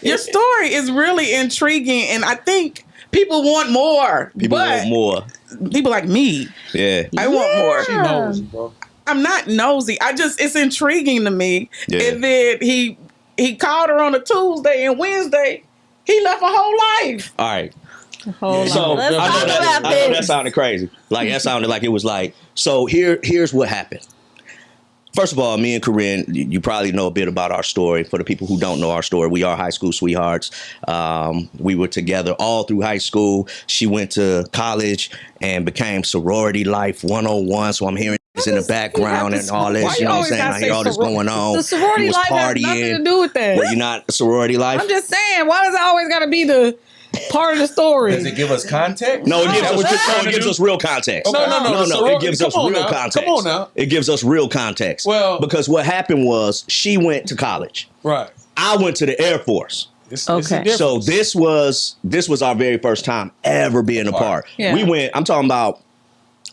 Your story is really intriguing, and I think people want more. People want more. People like me. Yeah. I want more. She nosy, bro. I'm not nosy. It's intriguing to me. Yeah. And then he called her on a Tuesday, and Wednesday he left her whole life. All right. Hold So on. Let's I talk know about that this. sounded crazy. Like that sounded like it was like. So here's what happened. First of all, me and Korin, you probably know a bit about our story. For the people who don't know our story, we are high school sweethearts. We were together all through high school. She went to college and became sorority life 101. So I'm hearing this in the background and all this. You know what I'm saying? I hear all this going on. The sorority life has nothing to do with that. Were you not a sorority life? I'm just saying, why does it always got to be the part of the story? Does it give us context? No, it gives us real context. No. It gives us real context. Come on now. It gives us real context. Well, because what happened was she went to college. Right. I went to the Air Force. Okay. So this was our very first time ever being apart. Yeah. We went, I'm talking about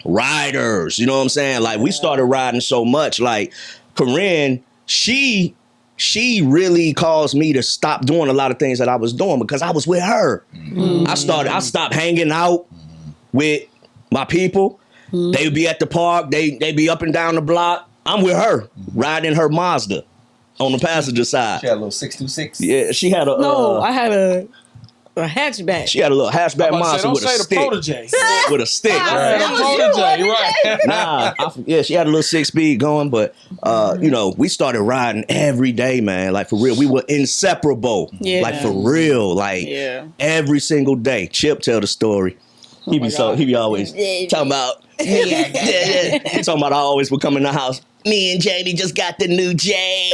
riders, you know what I'm saying? Like we started riding so much. Like Korin, she really caused me to stop doing a lot of things that I was doing because I was with her. Mm-hmm. I stopped hanging out with my people. Mm-hmm. They would be at the park, they be up and down the block. I'm with her, riding her Mazda on the passenger side. She had a little 626. Yeah, she had a I had a hatchback. She had a little hatchback monster with a stick. Protege. With a stick. Right. Protege, right. She had a little 6-speed going, but you know, we started riding every day, man. Like for real, we were inseparable. Yeah. Like for real, like every single day. Chip tell the story. He be always talking about. He talking about I always would come in the house. Me and Jamie just got the new J's.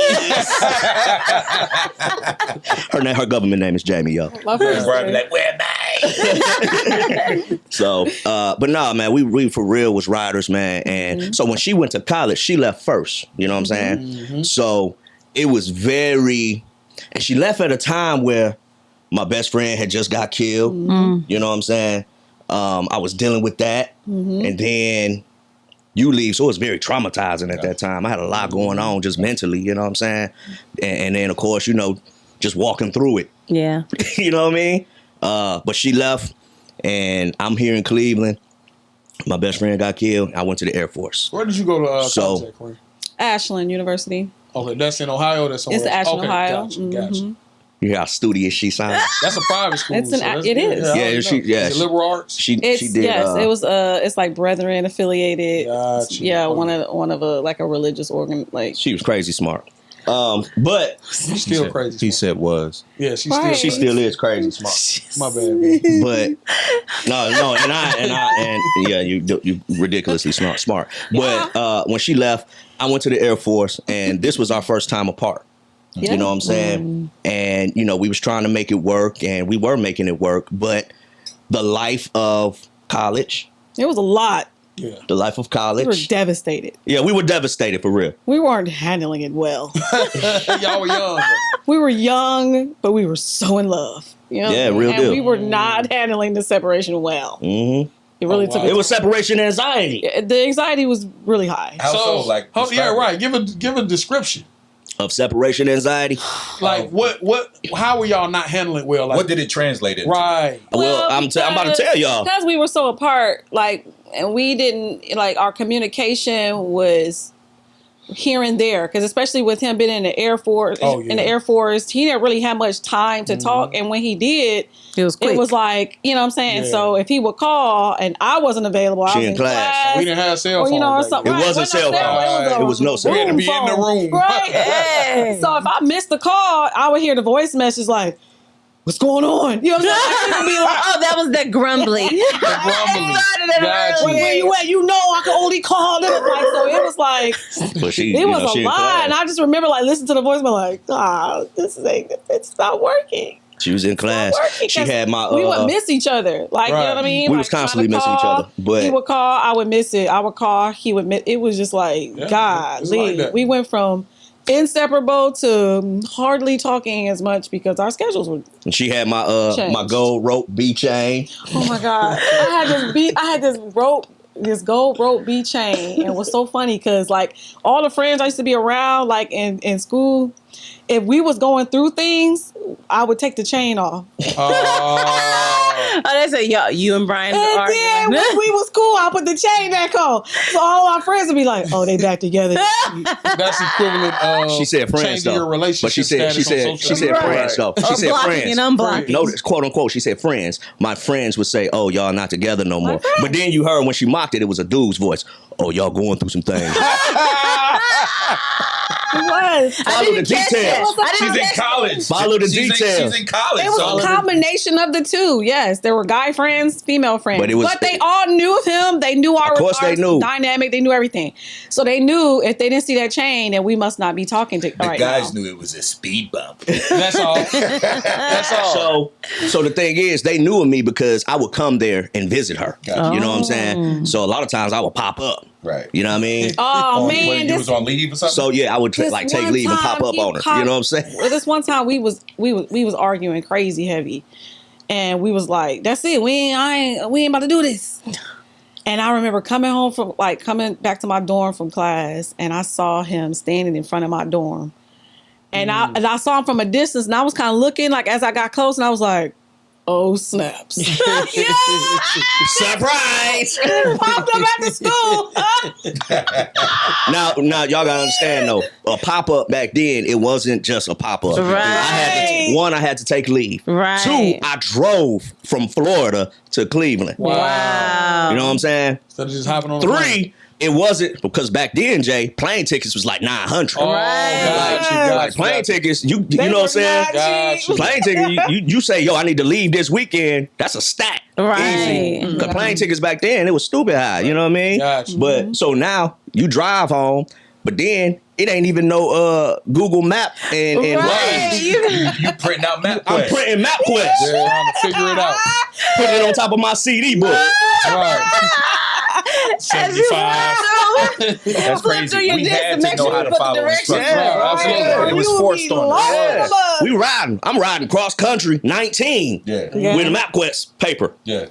her government name is Jamie, yo. My first Probably like, where am I? So, but nah, man, we for real was riders, man. And so when she went to college, she left first. You know what I'm saying? So it was and she left at a time where my best friend had just got killed. You know what I'm saying? I was dealing with that. And then you leave. So it was very traumatizing at that time. I had a lot going on just mentally, you know what I'm saying? And then, of course, you know, just walking through it. Yeah. You know what I mean? But she left, and I'm here in Cleveland. My best friend got killed. I went to the Air Force. Where did you go to college at, Korin? Ashland University. Okay, that's in Ohio. That's somewhere It's else. Ashland, Ohio. Gotcha. You hear how studious she sounds? That's a private school. It is. Is it liberal arts? She did. Yes, it was. It's like Brethren affiliated. Gotcha. Yeah, one of like a religious organ. Like she was crazy smart. But She's still crazy. He smart. said was. Yeah, she Right. still is crazy smart. My bad. Man. But no, and yeah, you ridiculously smart. But when she left, I went to the Air Force, and this was our first time apart. Yeah. You know what I'm saying? And you know, we was trying to make it work, and we were making it work. But the life of college, it was a lot. Yeah. the life of college, We were devastated. yeah, we were devastated for real. We weren't handling it well. Y'all were young. We were young, but we were so in love. You know? Yeah, real and deal. we were not handling the separation well. Mm-hmm. It really Oh, took. wow. It was separation anxiety The anxiety was really high. How so? Like, yeah, describe it. right. Give a description. of separation anxiety. Like how were y'all not handling it well? Like, What did it translate into? Right. Well, I'm about to tell y'all. Because we were so apart, like, and we didn't, like, our communication was here and there. Because especially with him being in the Air Force, he didn't really have much time to talk. And when he did, It was quick. it was like, you know what I'm saying? Yeah. So if he would call and I wasn't available, I She was in in class. class. We didn't have cell Or, phone. you know, or back something. then. It wasn't cell phone. It was no cell We had to phone. be in the room. Right. Hey. So if I missed the call, I would hear the voice message like, what's going on? You know what I'm saying? Like, be like, Oh, that was the grumbly. Grumbling. Got you. where you at? You know I can only call them. Like, so it was like, But she, it you was know, she a in lot. class. And I just remember like listening to the voice, but like, it's not working. She was in class. Working, She 'cause had my. we would miss each other. Like, you know what I mean? We Like, was constantly trying to missing each call, other, but- he would call, I would miss it. I would call, he would miss. It was just like, Yeah, God, it's like that. we went from inseparable to hardly talking as much because our schedules were. And she had my Changed. my gold rope B chain. Oh my God! I had this rope this gold rope B chain, and it was so funny because like all the friends I used to be around, like in school, if we was going through things, I would take the chain off. Oh, they say, yo, you and Brian And then arguing. when we was cool, I put the chain back on. So all our friends would be like, "Oh, they back together." That's equivalent of She said friends changing your though, relationship but she said Right. friends though. She said Unblocking friends. and unblocking. Notice, quote unquote, she said friends. My friends would say, "Oh, y'all not together no more." But then you heard when she mocked it, it was a dude's voice. "Oh, y'all going through some things." It was. Follow the details. She's in college. Follow the She's details. She's in college. It was a combination of the two. Yes, there were guy friends, female friends, But it was- but they all knew of him. They knew our, Of course our they knew. dynamic. They knew everything. So they knew if they didn't see that chain, then we must not be talking to. The right guys now. knew it was a speed bump. That's all. That's all. So the thing is, they knew of me because I would come there and visit her. Gotcha. You know what I'm saying? So a lot of times I would pop up. Right. You know what I mean? Oh When man, you this was on leave or something? So yeah, I would This like take one leave and pop time up he on her. popped- You know what I'm saying? well, this one time we was arguing crazy heavy, and we was like, "That's it. We ain't about to do this." And I remember coming back to my dorm from class, and I saw him standing in front of my dorm, and I saw him from a distance, and I was kind of looking like as I got close, and I was like, "Oh snaps!" Surprise! Popped up after school. Now y'all gotta understand though, a pop up back then, it wasn't just a pop up. Right. I had to take leave. Right. 2, I drove from Florida to Cleveland. Wow. You know what I'm saying? Instead of just hopping on the plane. 3, it wasn't because back then, Jay, plane tickets was like $900. Oh, Right. got you. Plane tickets, you They know what I'm were saying? not Got cheap. you. Plane ticket, you say, yo, I need to leave this weekend. That's a stack. Right. Easy. 'Cause plane tickets back then, it was stupid high. You know what I mean? Gotcha. But so now you drive home, but then it ain't even no Google Map and Right. Waze. You printing out I'm MapQuest. printing MapQuest, They're trying to figure it out. putting it on top of my CD book. Right. 75. That's crazy. through your We disc had and to make know sure how you to put the follow directions. instructions. Yeah, absolutely. It was You would forced be on us. lost. Yeah. us. We riding. I'm riding cross country 19 Yeah. Yeah. with a MapQuest paper. Yeah.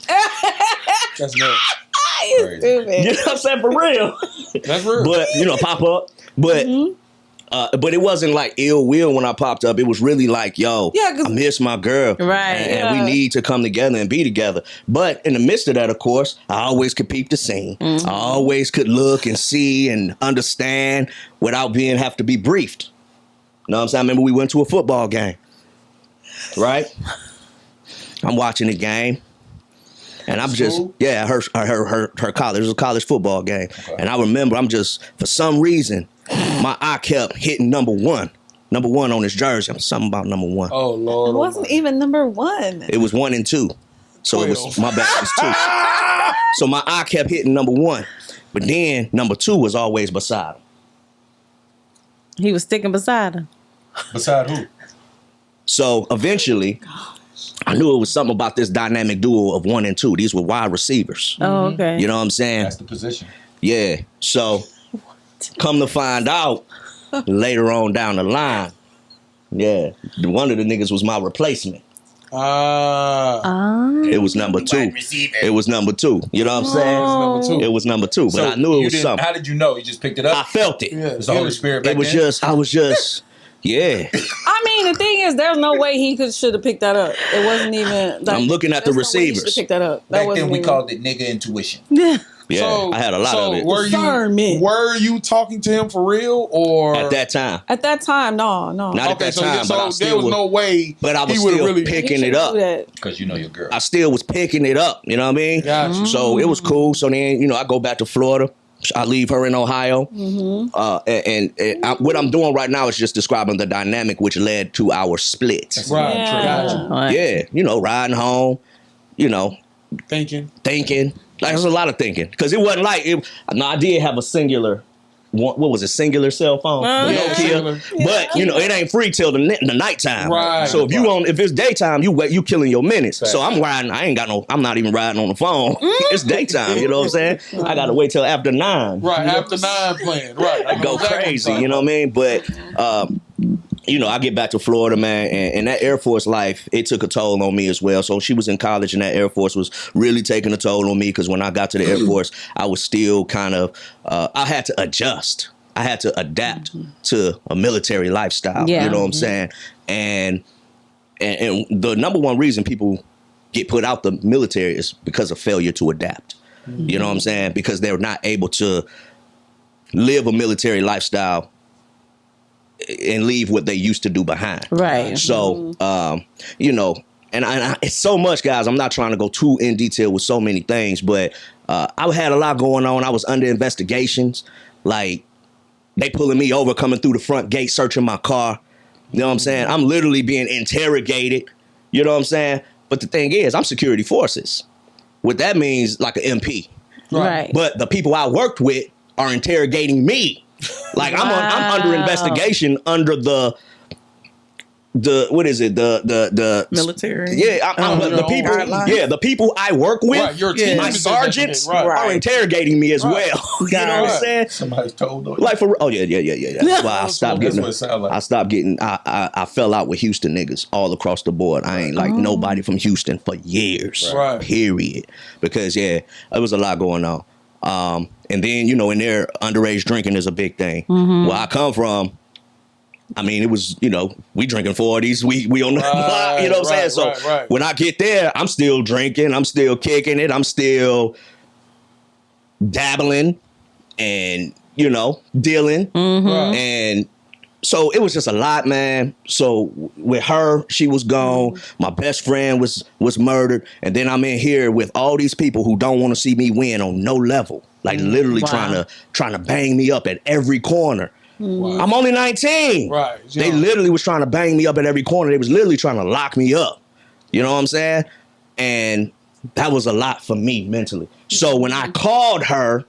That's nuts. You Crazy. stupid. You know what I'm saying? For real. That's real. But pop up. But it wasn't like ill will when I popped up. It was really like, yo, Yeah, 'cause- I miss my girl. Right. And we Yeah. need to come together and be together. But in the midst of that, of course, I always could peep the scene. I always could look and see and understand without have to be briefed. You know what I'm saying? I remember we went to a football game. Right? I'm watching the game. And I'm just, School? her college. It was a college football game. Okay. And I remember for some reason, my eye kept hitting number one on his jersey. Something about number 1. Oh, Lord. It wasn't even number 1. It was 1 and 2. So it was, 12. my bad, it was 2. So my eye kept hitting number 1. But then number 2 was always beside him. He was sticking beside her. Beside who? So eventually, I knew it was something about this dynamic duo of 1 and 2. These were wide receivers. Oh, okay. You know what I'm saying? That's the position. Yeah. So come to find out later on down the line, yeah, one of the niggas was my replacement. It was number 2. Wide receiver. It was number 2. You know what I'm saying? Number 2. It was number 2. But So I knew it you was didn't- something. How did you know? You just picked it I up? felt it. Yeah. It was the Holy Spirit back It was then? I was just, yeah. I mean, the thing is, there's no way he should have picked that up. It wasn't even. Like, I'm looking at the there's no way he receivers. should have picked that up. That Back then wasn't we even- called it nigga intuition. Yeah, So- I had a lot so of it. Discernment. Were you talking to him for real or At that time. At that time, no. Not at Okay, that so, time, but I there still was was, no way but I was he would've still really picking it up. Because you know your girl. I still was picking it up. You know what I mean? Gotcha. So it was cool. So then, I go back to Florida. I leave her in Ohio. What I'm doing right now is just describing the dynamic which led to our split. Right. Yeah. Gotcha. Right. Yeah, riding home, Thinking. thinking. Like, there's a lot of thinking. Because it wasn't like, I did have a singular, what was it, singular cell phone? The Yeah, Nokia. singular. But, it ain't free till the nighttime. Right. So if it's daytime, you killing your minutes. Fact. So I'm riding, I'm not even riding on the phone. It's daytime, you know what I'm saying? I got to wait till after 9. Right. After 9 playing. Right. I know Go exactly what crazy, you're you know what I mean? But I get back to Florida, man, and that Air Force life, it took a toll on me as well. So she was in college, and that Air Force was really taking a toll on me because when I got to the Air Force, I was still kind of, I had to adjust. I had to adapt to a military lifestyle. Yeah. You know what I'm saying? And the number one reason people get put out the military is because of failure to adapt. You know what I'm saying? Because they're not able to live a military lifestyle and leave what they used to do behind. Right. So, and it's so much, guys. I'm not trying to go too in detail with so many things, but I had a lot going on. I was under investigations. Like, they pulling me over, coming through the front gate, searching my car. You know what I'm saying? I'm literally being interrogated. You know what I'm saying? But the thing is, I'm security forces. What that means, like an MP. Right. But the people I worked with are interrogating me. Like, I'm under investigation under the what is it? The military. Yeah, the people. guidelines. Yeah, the people I work with. Right, your team My is sergeants investigating, are interrogating me as well. You know what I'm saying? Somebody's told on you. Like for yeah. That's why I stopped That's getting. what it sound like. I stopped getting. I fell out with Houston niggas all across the board. I ain't like nobody from Houston for years. Right. Period. Because there was a lot going on. And then in there, underage drinking is a big thing. Where I come from, I mean, it was, we drinking 40s. We on the block, you know what I'm saying? So when I get there, I'm still drinking. I'm still kicking it. I'm still dabbling and, dealing. And so it was just a lot, man. So with her, she was gone. My best friend was murdered. And then I'm in here with all these people who don't want to see me win on no level. Like literally trying to bang me up at every corner. Wow. I'm only 19. Right. They literally was trying to bang me up at every corner. They was literally trying to lock me up. You know what I'm saying? And that was a lot for me mentally. So when I called her,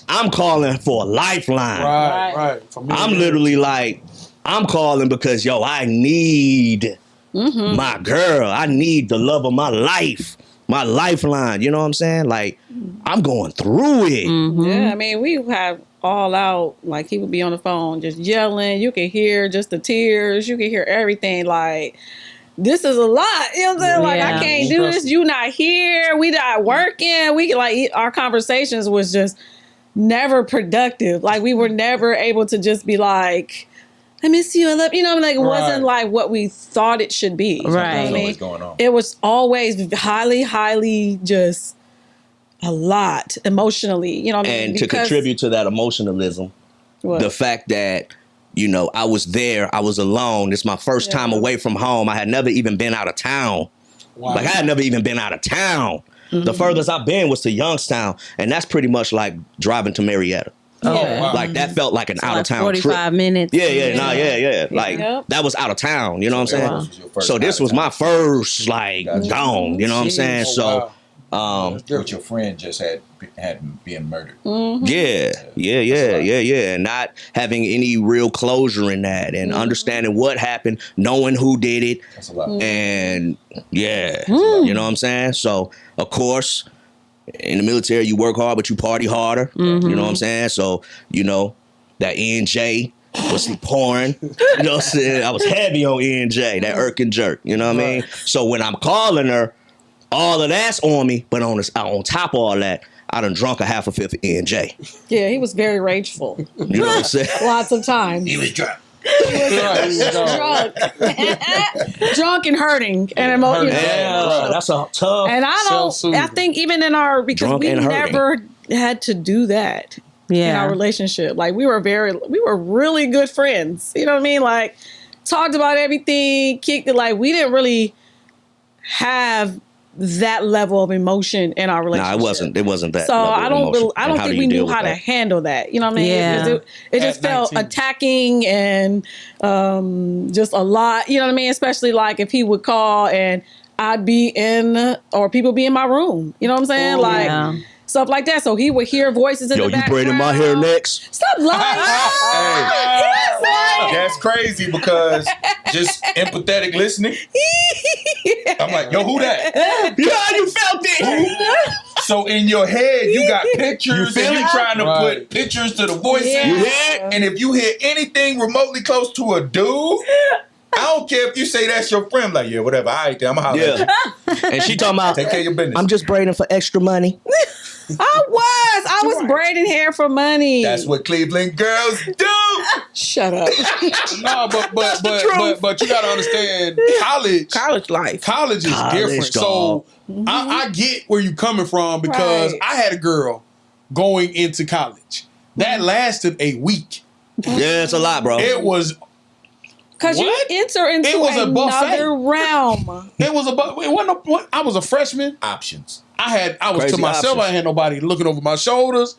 I'm calling for a lifeline. Right. For me, I'm literally like, I'm calling because, I need my girl. I need the love of my life. My lifeline. You know what I'm saying? Like, I'm going through it. Yeah, I mean, we have all out, like he would be on the phone just yelling. You can hear just the tears. You can hear everything. Like, this is a lot. You know what I'm saying? Like, I can't do this. You not here. We not working. We like our conversations was just never productive. Like, we were never able to just be like, I miss you. I love you. Know, like it wasn't like what we thought it should be. Right. You know what I mean? Going on. It was always highly just a lot emotionally. You know what I mean? And to contribute to that emotionalism, the fact that, I was there, I was alone. It's my first time away from home. I had never even been out of town. Wow. Like I had never even been out of town. The furthest I've been was to Youngstown. And that's pretty much like driving to Marietta. Yeah. Like that felt like an out of town 45 trip. 45 minutes. Yeah. Like that was out of town. You know what I'm saying? So this was my first gone. You know what I'm saying? So, what your friend just had been murdered. Yeah. Not having any real closure in that and understanding what happened, knowing who did it. That's a lot. And you know what I'm saying? So, of course, in the military, you work hard, but you party harder. You know what I'm saying? So, that NJ was pouring. You know what I'm saying? I was heavy on NJ, that irk and jerk. You know what I mean? So when I'm calling her, all of that's on me, but on top of all that, I done drunk a half a fifth of NJ. Yeah, he was very rageful. You know what I'm saying? Lots of times. He was drunk. Drunk. Drunk and hurting. And That's a tough. And I think even in our, because Drunk we and never had to do that in our relationship. Like we were really good friends. You know what I mean? Like talked about everything, kicked it. Like we didn't really have that level of emotion in our relationship. No, it wasn't that. So I don't think we knew how to handle that. You know what I mean? Yeah. It just felt 19. Attacking and just a lot. You know what I mean? Especially like if he would call and I'd be in, or people be in my room. You know what I'm saying? Stuff like that. So he would hear voices in the background. You braiding my hair next? Stop lying. That's crazy because just empathetic listening. I'm like, yo, who that? Yeah, you felt it. So in your head, you got pictures, and you're trying to Right. put pictures to the voices. Yeah. You hear? And if you hear anything remotely close to a dude, I don't care if you say that's your friend. Like, yeah, whatever. All right, then I'm gonna holler at you. Yeah. And she talking about, Take care of your business. I'm just braiding for extra money. I was braiding hair for money. That's what Cleveland girls do. Shut up. No, but you gotta understand, College life. college is different. dog. So I get where you coming from because Right. I had a girl going into college that lasted a week. Yeah, it's a lot, bro. It was Because you What? enter into It was a buffet. another realm. it wasn't I was a freshman. Options. I was Crazy to myself. options. I had nobody looking over my shoulders,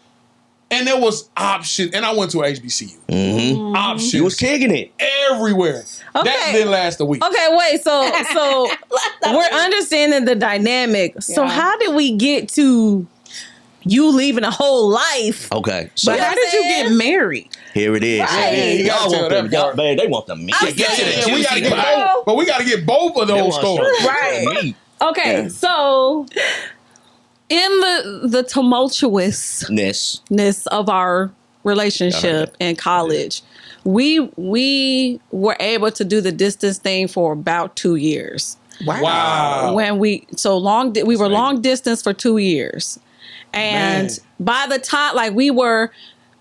and there was options. And I went to a HBCU. Mm-hmm. Options. You was kicking it. everywhere. That Okay. didn't last a week. Okay, wait. So we're understanding the dynamic. So Yeah. how did we get to you leaving a whole life? Okay, so But how did you get married? here it is. Right. Yeah, you gotta Y'all tell want them, that part. man, they want the meat. I'm Get to the saying- Yeah, we gotta juicy get part. both, but we gotta get both of They those want stories. straight Right. meat. Okay, Yeah. so in the tumultuousness Ness. of our relationship in college, we were able to do the distance thing for about 2 years. Wow. When we were long distance for 2 years, and Man. by the time we were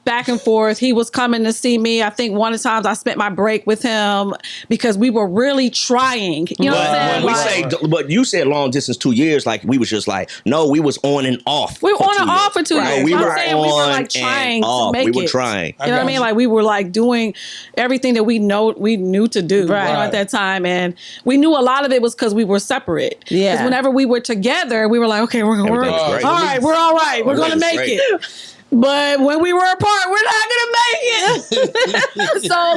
back and forth, he was coming to see me. I think one of the times I spent my break with him because we were really trying. You know what I'm When saying? we say, but you said long distance 2 years, like we was just like, no, we was on and off. We were for on 2 and off years. for 2 Right. years. We I'm were saying we were on like trying and to off. make We were it. trying. I You know what I got mean? you. Like we were like doing everything that we knew to do Right. at that time, and we knew a lot of it was because we were separate. Yeah. Because whenever we were together, we were like, okay, we're Everything was great. all right. We're all right. We're Everything gonna was make great. it. But when we were apart, we're not gonna make it. So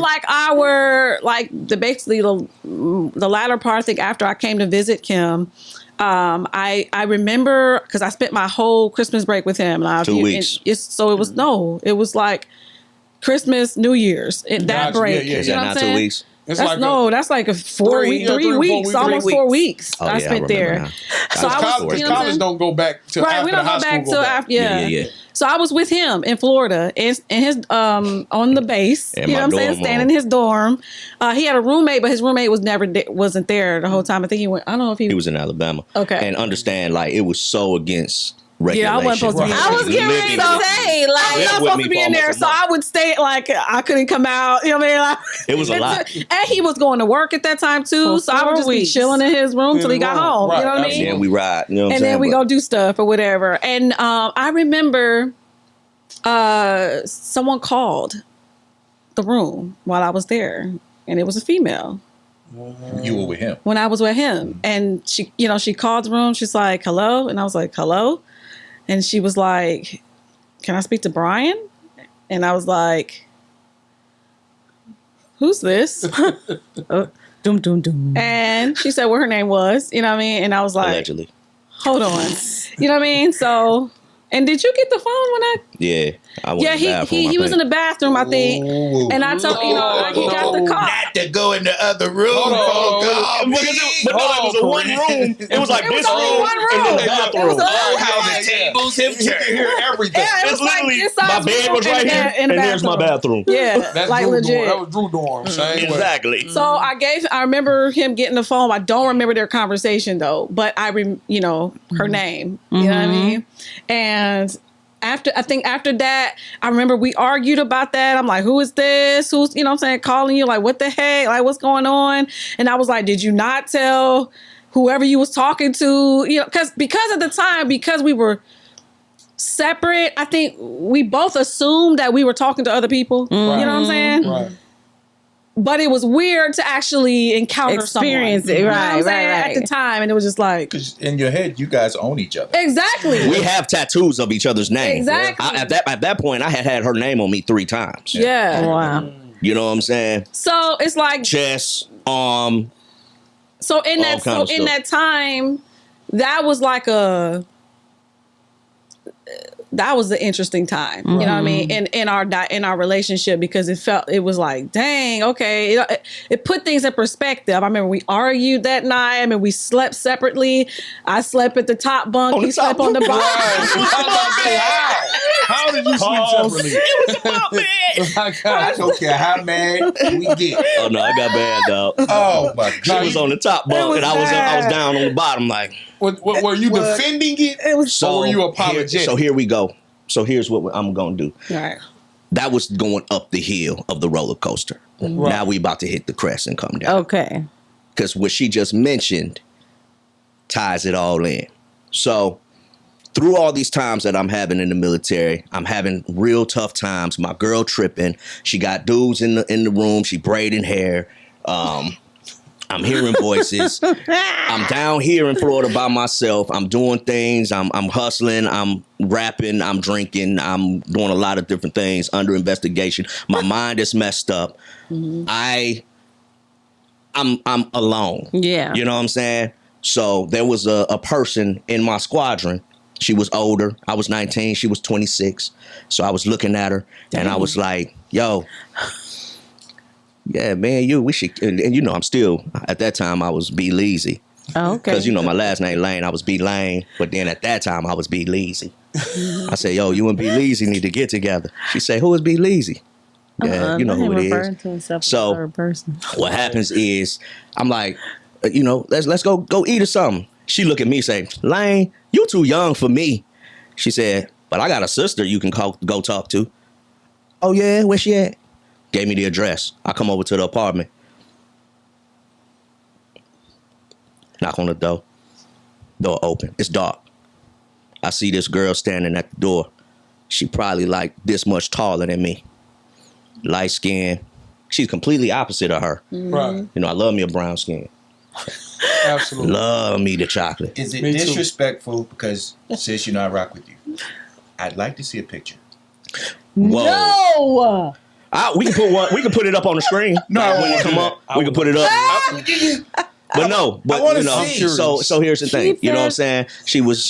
basically the latter part, I think after I came to visit Kim, I remember because I spent my whole Christmas break with him. 2 weeks. It was like Christmas, New Year's, that Gotcha. break. Yeah, yeah, Is You that know what not I'm 2 saying? weeks? It's That's like that's like a 4 3 week, yeah, 3 3 or 4 weeks, weeks. almost 3 4 weeks. Oh, I yeah, spent remember there. now. So I was, college, you know what I'm college saying? don't go back to Right, after we don't the high go back school till go back. after. Yeah. Yeah. So I was with him in Florida, and his on the base. In You know my what I'm saying? dorm Staying in room. his dorm. He had a roommate, but his roommate wasn't there the whole time. I think he went. I don't know if He was in Alabama. Okay. And understand, like, it was so against Yeah, I regulation. wasn't supposed to be in I was getting ready Living to with- say, I'm like, Live not with supposed me to be for in there, almost a so month. I would stay. Like I couldn't come out. You know what I mean? Like, It was a lot. And he was going to work at that time too, For so I would 4 just weeks. be chilling in his room till he got home. Right, You know what I mean? absolutely. Then we ride. You know what I'm And saying? then we But go do stuff or whatever. And I remember someone called the room while I was there, and it was a female You were with him. when I was with him. And she called the room. She's like, hello. And I was like, hello. And she was like, can I speak to Brian? And I was like, who's this? Doom, doom, doom. And she said what her name was, you know what I mean? And I was like, allegedly. hold on. You know what I mean? So, and did you get the phone when I? Yeah. I went Yeah, to the bathroom, he I was in think. the bathroom, I think. Ooh. And I told he got the call. Not to go in the other room. Hold on, hold on. Oh, Because it, but no, it was a Hold on, one room. It was like It was this only room one and then room. the It bathroom. was Oh, how Yeah, the yeah. tables have You can hear everything. Yeah, it It's was like literally this size my bed room was right and here, in and the there's my bathroom. Yeah, That's like Drew legit. dorm. That was Drew dorm. Same way. Exactly. So I remember him getting the phone. I don't remember their conversation though, but I her name. You know what I mean? And after that, I remember we argued about that. I'm like, who is this? Who's, you know what I'm saying, calling you? Like, what the heck? Like, what's going on? And I was like, did you not tell whoever you was talking to? You know, because at the time, because we were separate, I think we both assumed that we were talking to other people. You know what I'm saying? Right. But it was weird to actually encounter Experience someone. it, You know right, what I'm saying? right, At the right. time, and it was just like, Because in your head, you guys own each other. exactly. We have tattoos of each other's name. Exactly. At that point, I had her name on me 3 times. Yeah. Wow. You know what I'm saying? So it's like, Chest, so in all that kind of so in stuff. that time, that was like that was the interesting time. You know what I mean? In our relationship, because it was like, dang, okay. It put things in perspective. I remember we argued that night. I mean, we slept separately. I slept at the top bunk. He slept on the bottom. How did you sleep separately? It was about man. I don't care how mad we get. Oh no, I got bad, dog. Oh my She God. was on the top bunk, and I was down on the bottom, like. Were you defending it? It was So were you apologetic? So here we go. So here's what I'm gonna do. All right. That was going up the hill of the roller coaster. Now we about to hit the crest and come down. Okay. Because what she just mentioned ties it all in. So through all these times that I'm having in the military, I'm having real tough times. My girl tripping. She got dudes in the room. She braiding hair. I'm hearing voices. I'm down here in Florida by myself. I'm doing things. I'm hustling. I'm rapping. I'm drinking. I'm doing a lot of different things under investigation. My mind is messed up. I'm alone. Yeah. You know what I'm saying? So there was a person in my squadron. She was older. I was 19. She was 26. So I was looking at her and I was like, yo, yeah, man, we should, and you know, I'm still, at that time, I was B. Leezy. Oh, okay. Because, you know, my last name Lane, I was B. Lane, but then at that time, I was B. Leezy. I said, yo, you and B. Leezy need to get together. She said, who is B. Leezy? Yeah, you know who it is. To himself So, as a third person. What happens is, I'm like, you know, let's go eat or something. She look at me and say, Lane, you too young for me. She said, but I got a sister you can go talk to. Oh, yeah? Where she at? Gave me the address. I come over to the apartment. Knock on the door. Door open. It's dark. I see this girl standing at the door. She probably like this much taller than me. Light skin. She's completely opposite of her. Right. You know, I love me a brown skin. Absolutely. Love me the chocolate. Is it Me too. disrespectful because sis, you know I rock with you? I'd like to see a picture. Whoa. No. We can put one. We can put it up on the screen. No, I when it won't come do up, that. we can put it up. But no, but wanna you know, see. so here's the thing. You know what I'm saying? She was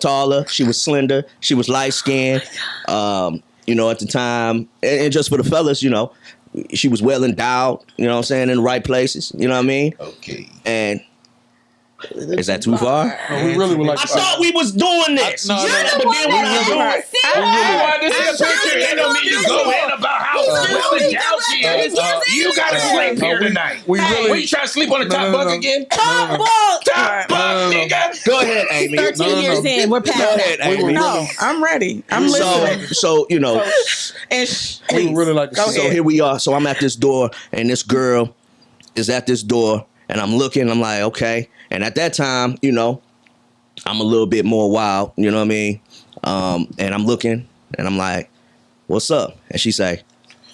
taller, she was slender, she was light skinned. You know, at the time, and just for the fellas, you know, she was well endowed, you know what I'm saying, in the right places. You know what I mean? Okay. And is that too far? No, we really would like I to thought we was doing this. No, no, But then when I do it, I wanted to see a picture. It don't mean to go in about how well the couch is. You gotta sleep here tonight. We really. What, you trying to sleep on the top bunk again? No. Top bunk, nigga. go ahead, Amy. 13 years in, we're past Go that. ahead, Amy. No, I'm ready. I'm listening. So you know. And We would really like to Go see. So here we are. So I'm at this door, and this girl is at this door, and I'm looking. I'm like, okay. And at that time, you know, I'm a little bit more wild. You know what I mean? And I'm looking, and I'm like, "What's up?" And she say,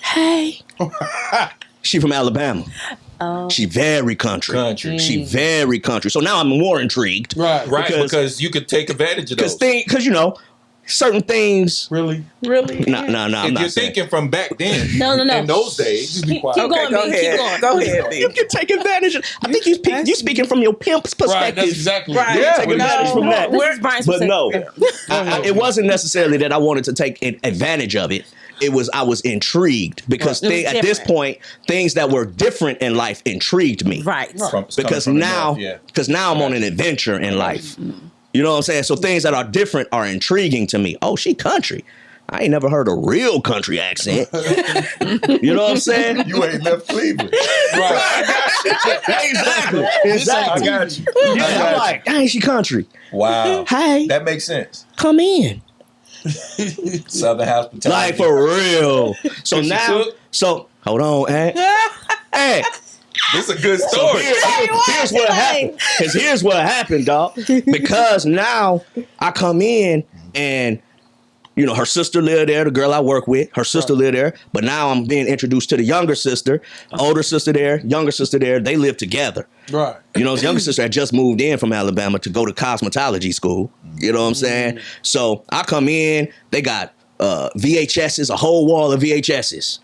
"Hey." She from Alabama. She very country. She very country. So now I'm more intrigued. Right. Right, because you could take advantage of those. Because you know, certain things. Really? really? No, I'm If not you're saying. thinking from back then, No. in those days, Just be quiet. Keep going, Go B. Keep ahead. going. Go ahead, You B. can take advantage of. I think you speaking from your pimp's perspective. Right. That's exactly. Right. Yeah, Take advantage from that. This is Brian's But no, perspective. it wasn't necessarily that I wanted to take advantage of it. I was intrigued because Right. It was at this different. point, things that were different in life intrigued me. Right. Because coming from the now, north, yeah. because now I'm on an adventure in life. You know what I'm saying? So things that are different are intriguing to me. Oh, she country. I ain't never heard a real country accent. You know what I'm saying? You ain't left Cleveland. Exactly. I got you. Yeah, I'm like, dang, she country. Wow. Hey, That makes sense. come in. Southern hospitality. Like for real. So She now, took? so hold on, hey. Hey, This is a good so story. here's what happened. Because here's what happened, dog. Because now I come in and, you know, her sister lived there, the girl I work with, her sister lived there. But now I'm being introduced to the younger sister, older sister there, younger sister there. They live together. Right. You know, his younger sister had just moved in from Alabama to go to cosmetology school. You know what I'm saying? So I come in, they got VHSs, a whole wall of VHSs.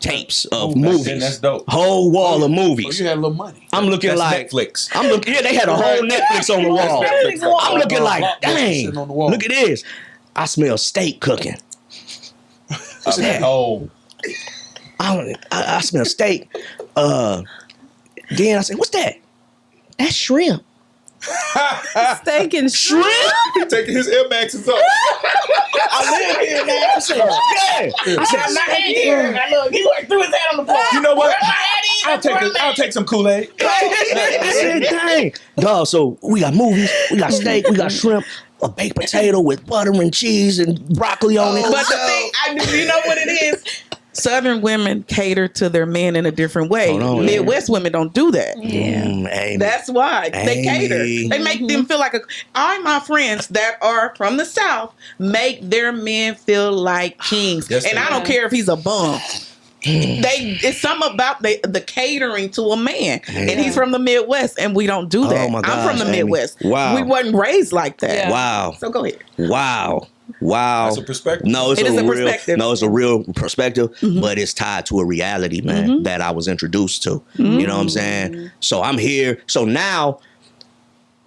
tapes of Ooh, movies. that's dope. Whole wall of So movies. you had a little money. I'm looking That's like Netflix. I'm looking. Yeah, they had a whole Netflix on the wall. Netflix. I'm looking like, Blockbuster dang, sitting on the wall. look at this. I smell steak cooking. Oh, I smell steak. Then I said, what's that? That's shrimp. Steak and shrimp. taking his Air Maxes off. I live here now. I said, yeah. I said, I'm not here. Now look, he went through his head on the floor. You know what? I'll I'll take some Kool-Aid. I said, dang. Dog, so we got movies, we got steak, we got shrimp, a baked potato with butter and cheese and broccoli on it. But the thing, you know what it is? Southern women cater to their men in a different way. Hold on, Midwest women don't do that. Hey, That's why they cater. They make them feel like all my friends that are from the South make their men feel like kings. Yes, and they I don't care if he's a bum. It's something about the catering to a man, and he's from the Midwest, and we don't do that. Oh my I'm gosh, from the Amy. Midwest. Wow. We wasn't raised like that. Yeah. wow. So go ahead. Wow. That's a perspective. No, it's It is a a real. perspective. No, it's a real perspective, but it's tied to a reality, man, that I was introduced to. You know what I'm saying? So I'm here. So now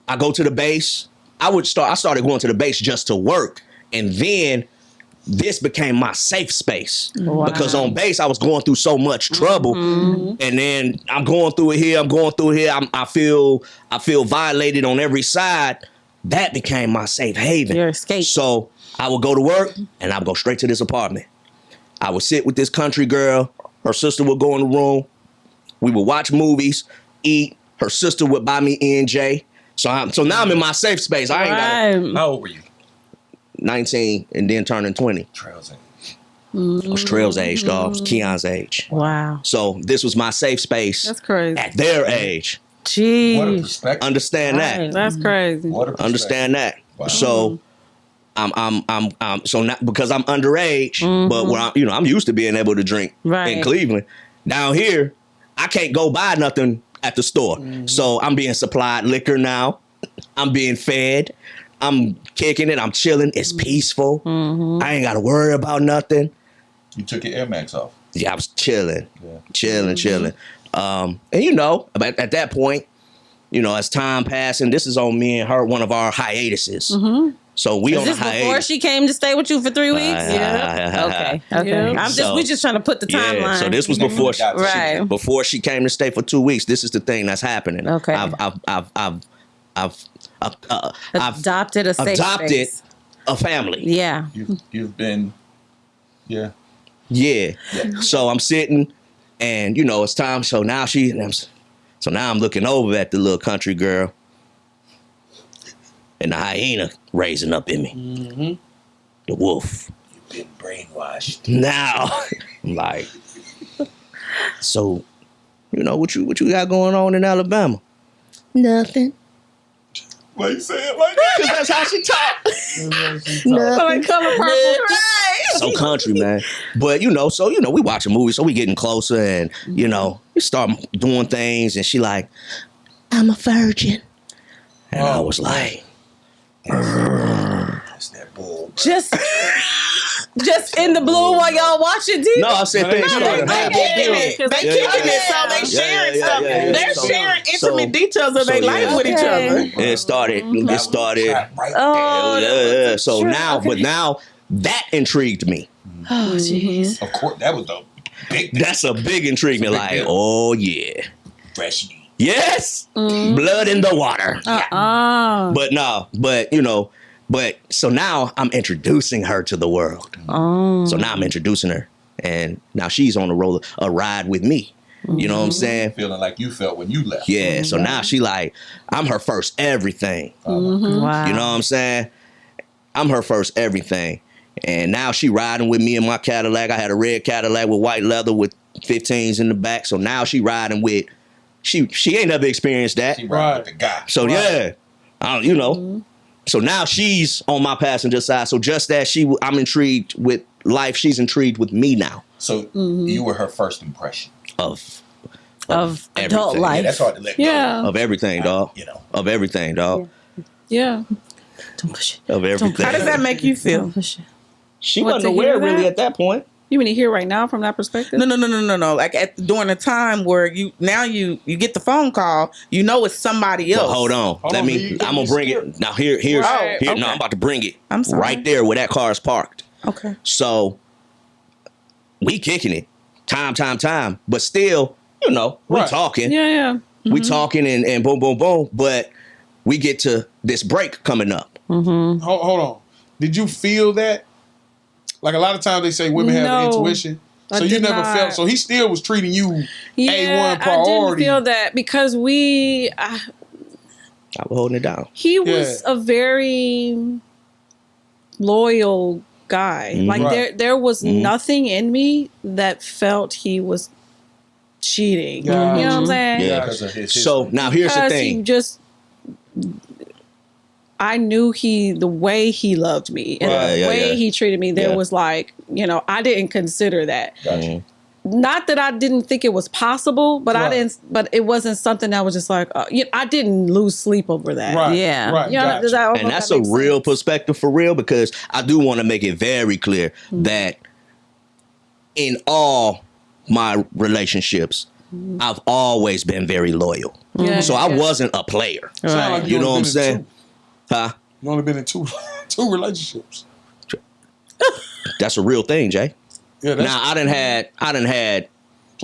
I go to the base. I started going to the base just to work, and then this became my safe space because on base I was going through so much trouble, and then I'm going through it here. I'm going through it here. I feel violated on every side. That became my safe haven. Your escape. So I would go to work and I would go straight to this apartment. I would sit with this country girl. Her sister would go in the room. We would watch movies, eat. Her sister would buy me E&J. So now I'm in my safe space. I ain't got How old were you? 19 and then turning 20. Trails. It was Trail's age, dog. It was Keon's age. Wow. So this was my safe space That's crazy. at their age. What a Jeez. perspective. Understand that. That's crazy. What a perspective. Understand that. Wow. So I'm so not because I'm underage, but when I'm used to being able to drink Right. in Cleveland. Down here, I can't go buy nothing at the store. So I'm being supplied liquor now. I'm being fed. I'm kicking it. I'm chilling. It's peaceful. I ain't got to worry about nothing. You took your Air Max off. Yeah, I was chilling, Yeah. chilling. And at that point, as time passing, this is on me and her, one of our hiatuses. So we Is on a this before hiatus. she came to stay with you for 3 weeks? Yeah. Okay. Yeah. We just trying to put the timeline. Yeah, so this was before she, Right. before she came to stay for 2 weeks. This is the thing that's happening. Okay. I've adopted a safe adopted space. a family. Yeah. You've been, yeah. Yeah. So I'm sitting, and it's time. So now I'm looking over at the little country girl, and the hyena raising up in me. The wolf. Been brainwashed. Now I'm like, so what you got going on in Alabama? Nothing. Why you say it like that? Because that's how she talk. Like color purple. So country, man. But we watch a movie, so we getting closer, and we start doing things, and she like, I'm a virgin, and I was like, That's that bull. Just in the blue while y'all watching TV. no, I said things started They happening. kicking it. They Yeah, kicking yeah, it. So they sharing stuff. yeah. They're So- sharing so- intimate details of so, their yeah. life with each Okay. other. It started. It started. Right Oh, Yeah. So true. now, Okay. but now that intrigued me. Oh, jeez. Of course, that was the big That's a big intrigue. It's a big Like, deal. oh yeah, fresh meat. yes, blood in the water. But so now I'm introducing her to the world. So now I'm introducing her, and now she's on a ride with me. You know what I'm saying? Feeling like you felt when you left. Yeah. So now she like, I'm her first everything. Wow. You know what I'm saying? I'm her first everything. And now she riding with me in my Cadillac. I had a red Cadillac with white leather with 15s in the back. So now she riding with, she ain't never experienced that. She right with the guy. So yeah, So now she's on my passenger side. So just as I'm intrigued with life, she's intrigued with me now So you were her first impression. of Of adult everything. Yeah, life. that's hard to let go. Yeah. Of everything, dog. Of everything, dog. Yeah. Don't push it. Of everything. How does that make you feel? Don't push it. She What, wasn't to aware hear really that? at that point. You mean to hear right now from that perspective? No. Like during the time where you get the phone call, you know it's somebody else. But hold on. I'm gonna bring it now. Here's Right. here. Okay. No, I'm about to bring it. I'm sorry. Right there where that car is parked. Okay. So we kicking it, time, but still, we Right. talking. Yeah. We talking and boom, boom, boom. But we get to this break coming up. Hold on. Did you feel that? Like a lot of times they say women have No, intuition. I So you did never not. felt. So he still was treating you Yeah, A1 priority. I didn't feel that because I was holding it down. he was a very loyal guy. Like Right. there was nothing in me that felt he was cheating. Gotcha. You know what I'm saying? Yeah. Because of his So history. now here's the Because he thing. just, I knew the way he loved me and Right, the way he treated me, there Yeah. was like, I didn't consider that. Gotcha. Not that I didn't think it was possible, but Right. but it wasn't something that was just like, I didn't lose sleep over that. Right. Yeah. Right. You know, Gotcha. does that- I don't know And if that's that a makes real sense. perspective for real, because I do want to make it very clear that in all my relationships, I've always been very loyal. Yeah. So I wasn't a player. Sound like You know only what I'm been in saying? two. Huh? You only been in two relationships. That's a real thing, Jay. Yeah, that's, Now I done had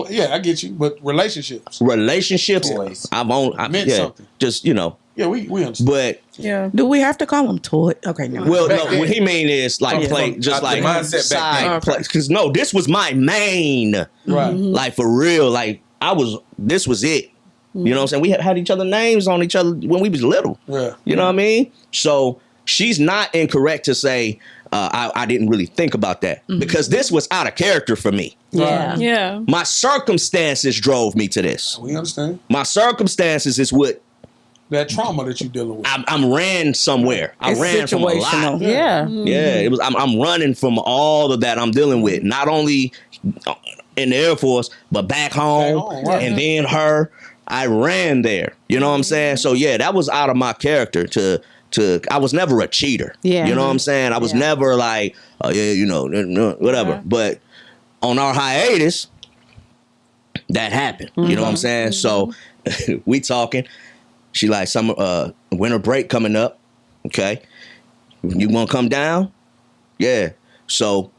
yeah, I get you. But relationships. relationships. Toys. Meant something. Just Yeah, we understand. but Yeah. Do we have to call them toy? Okay, no. well, Back no, then. what he mean is like Yeah. play, just The like mindset back side then. play. Because no, this was my main. Right. Like for real, like this was it. You know what I'm saying? We had each other names on each other when we was little. Yeah. You know what I mean? So she's not incorrect to say I didn't really think about that, because this was out of character for me. Yeah. Yeah. My circumstances drove me to this. We understand. My circumstances is what That trauma that you're dealing with. I'm ran somewhere. I It's ran from a lot. situational. Yeah. Yeah, it was. I'm running from all of that I'm dealing with, not only in the Air Force, but back home, home, right. and then her. I ran there. You know what I'm saying? So yeah, that was out of my character. I was never a cheater. Yeah. You know what I'm saying? I was Yeah. never like, oh yeah, whatever. Yeah. But on our hiatus, that happened. You know what I'm saying? So we talking. She like winter break coming up. Okay, you want to come down? Yeah. So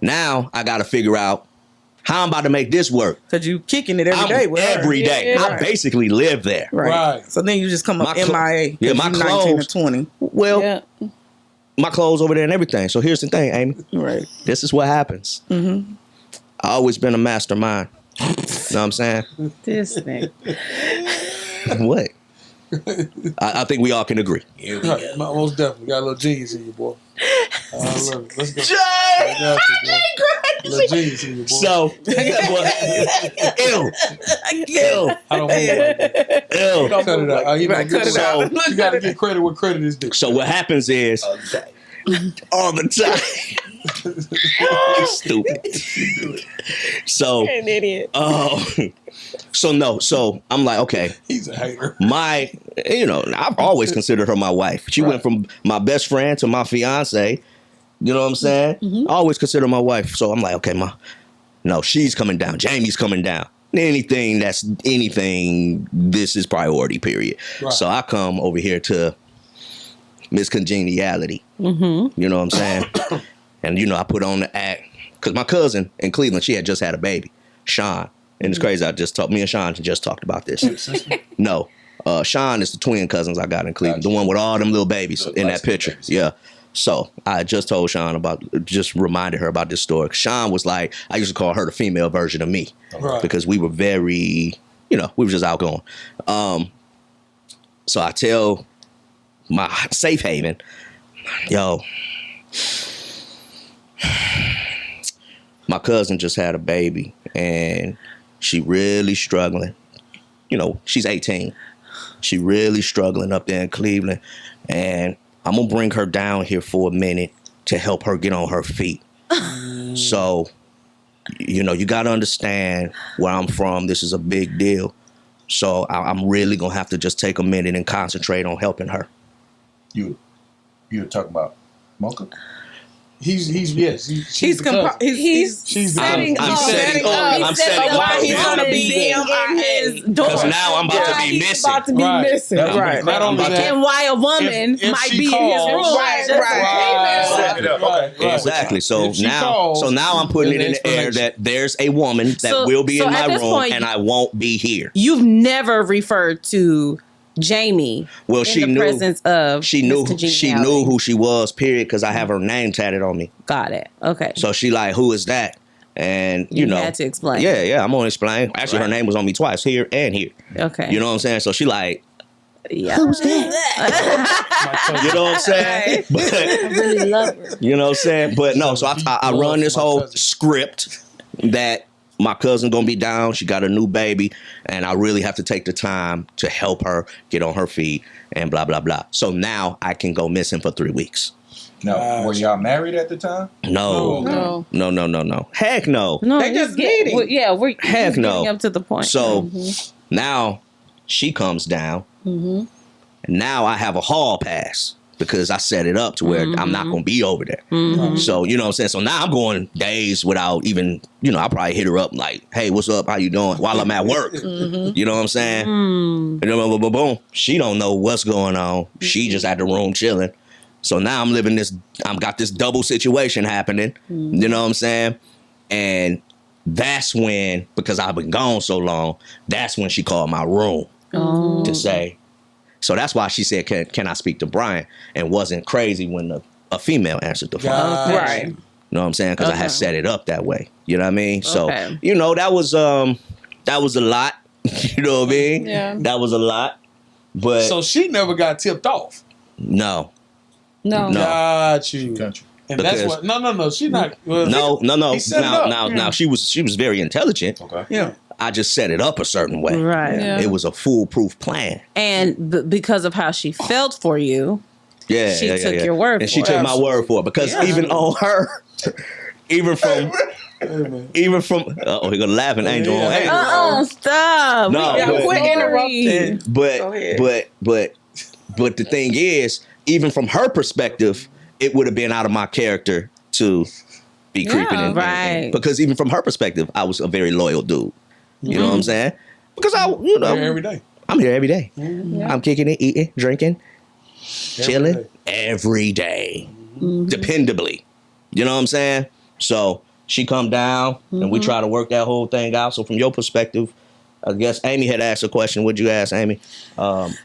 now I got to figure out how I'm about to make this work. Because you kicking it every day with her. Every day. Yeah. I basically live there. Right. Right. So then you just come up My clo- MIA. Yeah, my 19 or clothes. 20. Well, Yeah. my clothes over there and everything. So here's the thing, Amy. Right. This is what happens. I always been a mastermind. You know what I'm saying? This thing. What? I think we all can agree. Here we Right. go. Most definitely. Got a little genius in you, boy. I love it. Let's go. I got you, boy. Little genius in you, boy. So, ew. Ew. I don't want to. Ew. Cut it out. You know, Right, cut it So- out. you got to get credit where credit is due. So what happens is Okay. all the time. You stupid. So An idiot. so I'm like, okay, He's a hater. I've always considered her my wife. She went from my best friend to my fiance. You know what I'm saying? I always consider my wife. So I'm like, okay, no, she's coming down. Jamie's coming down. Anything, this is priority, period. Right. So I come over here to Miss Congeniality. You know what I'm saying? And, I put on the act. Because my cousin in Cleveland, she had just had a baby, Sean. And it's crazy, me and Sean just talked about this. No. Sean is the twin cousins I got in Cleveland. Gotcha. The one with all them little babies Little in that light-skinned picture. babies. Yeah. So I just told Sean just reminded her about this story. Sean was like, I used to call her the female version of me. Right. Because we were very, we were just outgoing. So I tell my safe haven, yo, my cousin just had a baby and she really struggling. She's 18. She really struggling up there in Cleveland. And I'm going to bring her down here for a minute to help her get on her feet. So, you got to understand where I'm from. This is a big deal. So I'm really going to have to just take a minute and concentrate on helping her. You were talking about Mocha? He's she's He's the cousin. he's setting I'm up. setting up. I'm setting up why he's gonna be there in his door. Because now I'm about to be missing. About to be missing. Right. Not only that, And why a woman if might she be in his calls- room. Right, just right. in case. Right. Exactly. So If she now, calls, I'm putting it then in the air explanation. that there's a woman that So- will be so in at my this room, point, and I won't be here. You've never referred to Jamie Well, in she the knew. presence of She knew. Mr. She Geniality. knew who she was. Period. Because I have her name tatted on me. Got it. Okay. So she like, who is that? And you know, had to explain. Yeah, I'm gonna explain. Actually, her name was on me twice, here and here. Okay. You know what I'm saying? So she like, yeah. who's that? You know what I'm saying? But, I really love her. you know what I'm saying? But no, so I run this whole script that my cousin gonna be down. She got a new baby, and I really have to take the time to help her get on her feet and blah blah blah. So now I can go missing for 3 weeks. No, were y'all married at the time? No. Heck no. No, They just get dating. we're Heck just no. getting up to the point. So now she comes down. And now I have a hall pass because I set it up to where I'm not going to be over there. So, you know what I'm saying? So now I'm going days without even, I'll probably hit her up like, hey, what's up? How you doing? While I'm at work. You know what I'm saying? And then boom. She don't know what's going on. She just at the room chilling. So now I'm living I've got this double situation happening. You know what I'm saying? And that's when, because I've been gone so long, that's when she called my room to say. So that's why she said, can I speak to Brian? And wasn't crazy when a female answered the phone. Right. You know what I'm saying? Because I had set it up that way. You know what I mean? So, Okay. that was a lot. You know what I mean? Yeah. That was a lot. But So she never got tipped off. no. No. Got you. Country. And that's Because- what. No. She not. Well, No. He set it up. Now she was very intelligent. Okay. Yeah. I just set it up a certain way. right. Yeah. It was a foolproof plan. And because of how she felt for you, Yeah, She yeah, took yeah. your word and for she it. took my word for it because even on her, even from here go the laughing angel on Angel. stop. No, We got but- quit interrupting. Go ahead. But the thing is, even from her perspective, it would have been out of my character to be creeping in. right. Because even from her perspective, I was a very loyal dude. You know what I'm saying? Because every day. I'm here every day. Yeah. I'm kicking it, eating, drinking, chilling day. every day. Dependably. You know what I'm saying? So she come down and we try to work that whole thing out. So from your perspective, I guess Amy had asked a question. What'd you ask, Amy?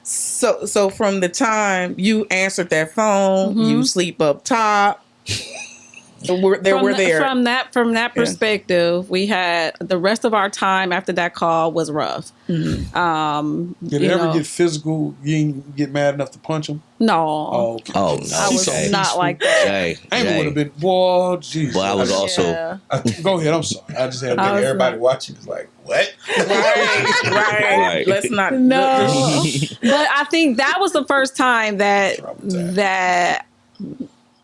So from the time you answered that phone, you sleep up top. We're there. From that perspective, we had the rest of our time after that call was rough. Did it ever get physical? You didn't get mad enough to punch him? No. Oh, okay. Oh, no. I was Jay. not like that. Jay. Amy would have been, boy, jeez. But I was also, Yeah. Go ahead. I'm sorry. I just had I to. was Everybody watching is like, what? right. Right. Let's not. No. But I think that was the first time that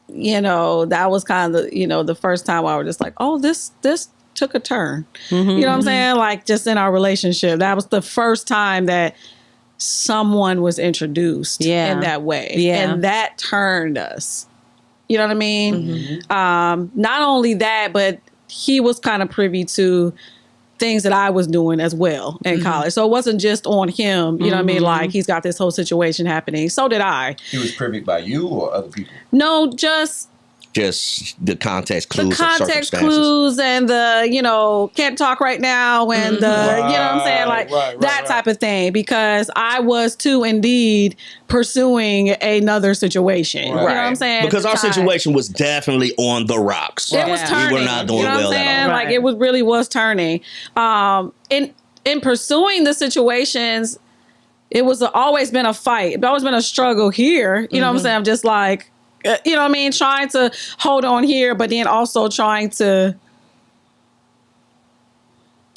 was kind of the first time I was just like, oh, this took a turn. You know what I'm saying? Like just in our relationship, that was the first time that someone was introduced in that way. Yeah. And that turned us. You know what I mean? Not only that, but he was kind of privy to things that I was doing as well in college. So it wasn't just on him, you know what I mean? Like he's got this whole situation happening. So did I. He was privy by you or other people? No, just the context clues, the context of circumstances. clues and the, can't talk right now and the, you know what I'm saying? Like that type of thing, because I was too indeed pursuing another situation. You know what I'm saying? Because At our the time. situation was definitely on the rocks. It was turning. We were not doing you know well what I'm at saying? all. Like it was really was turning. In pursuing the situations, it was always been a fight. It's always been a struggle here. You know what I'm saying? I'm just like, you know what I mean? Trying to hold on here, but then also trying to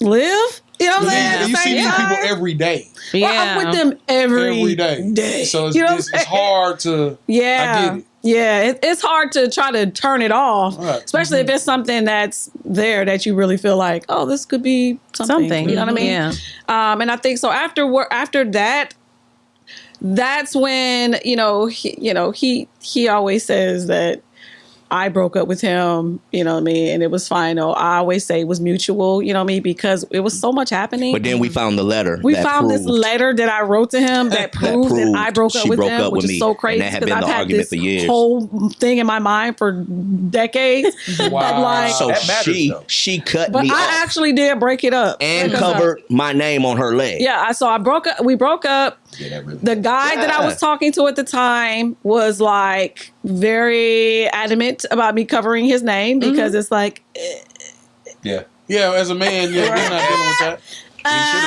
live. You know what I'm saying? You see these people every day. Well, I'm with them every day. So You know what it's I'm saying? hard to. Yeah. I get it. Yeah, it's hard to try to turn it off, Right. especially if it's something that's there that you really feel like, oh, this could be something. You know what I mean? Yeah. And I think so. After that, that's when he always says that I broke up with him, you know what I mean? And it was final. I always say it was mutual, you know what I mean? Because it was so much happening. But then we found the letter. We found this letter that I wrote to him that proved that I broke up with him, which is so crazy. And that had been the argument for years. Whole thing in my mind for decades. Wow. Like, So that matters, she cut but me I off actually did break it up. and covered my name on her leg. Yeah, we broke up. Yeah, that really The guy that I was talking to at the time was like very adamant about me covering his name because it's like, yeah. Yeah, as a man, yeah, we're not dealing with that. We should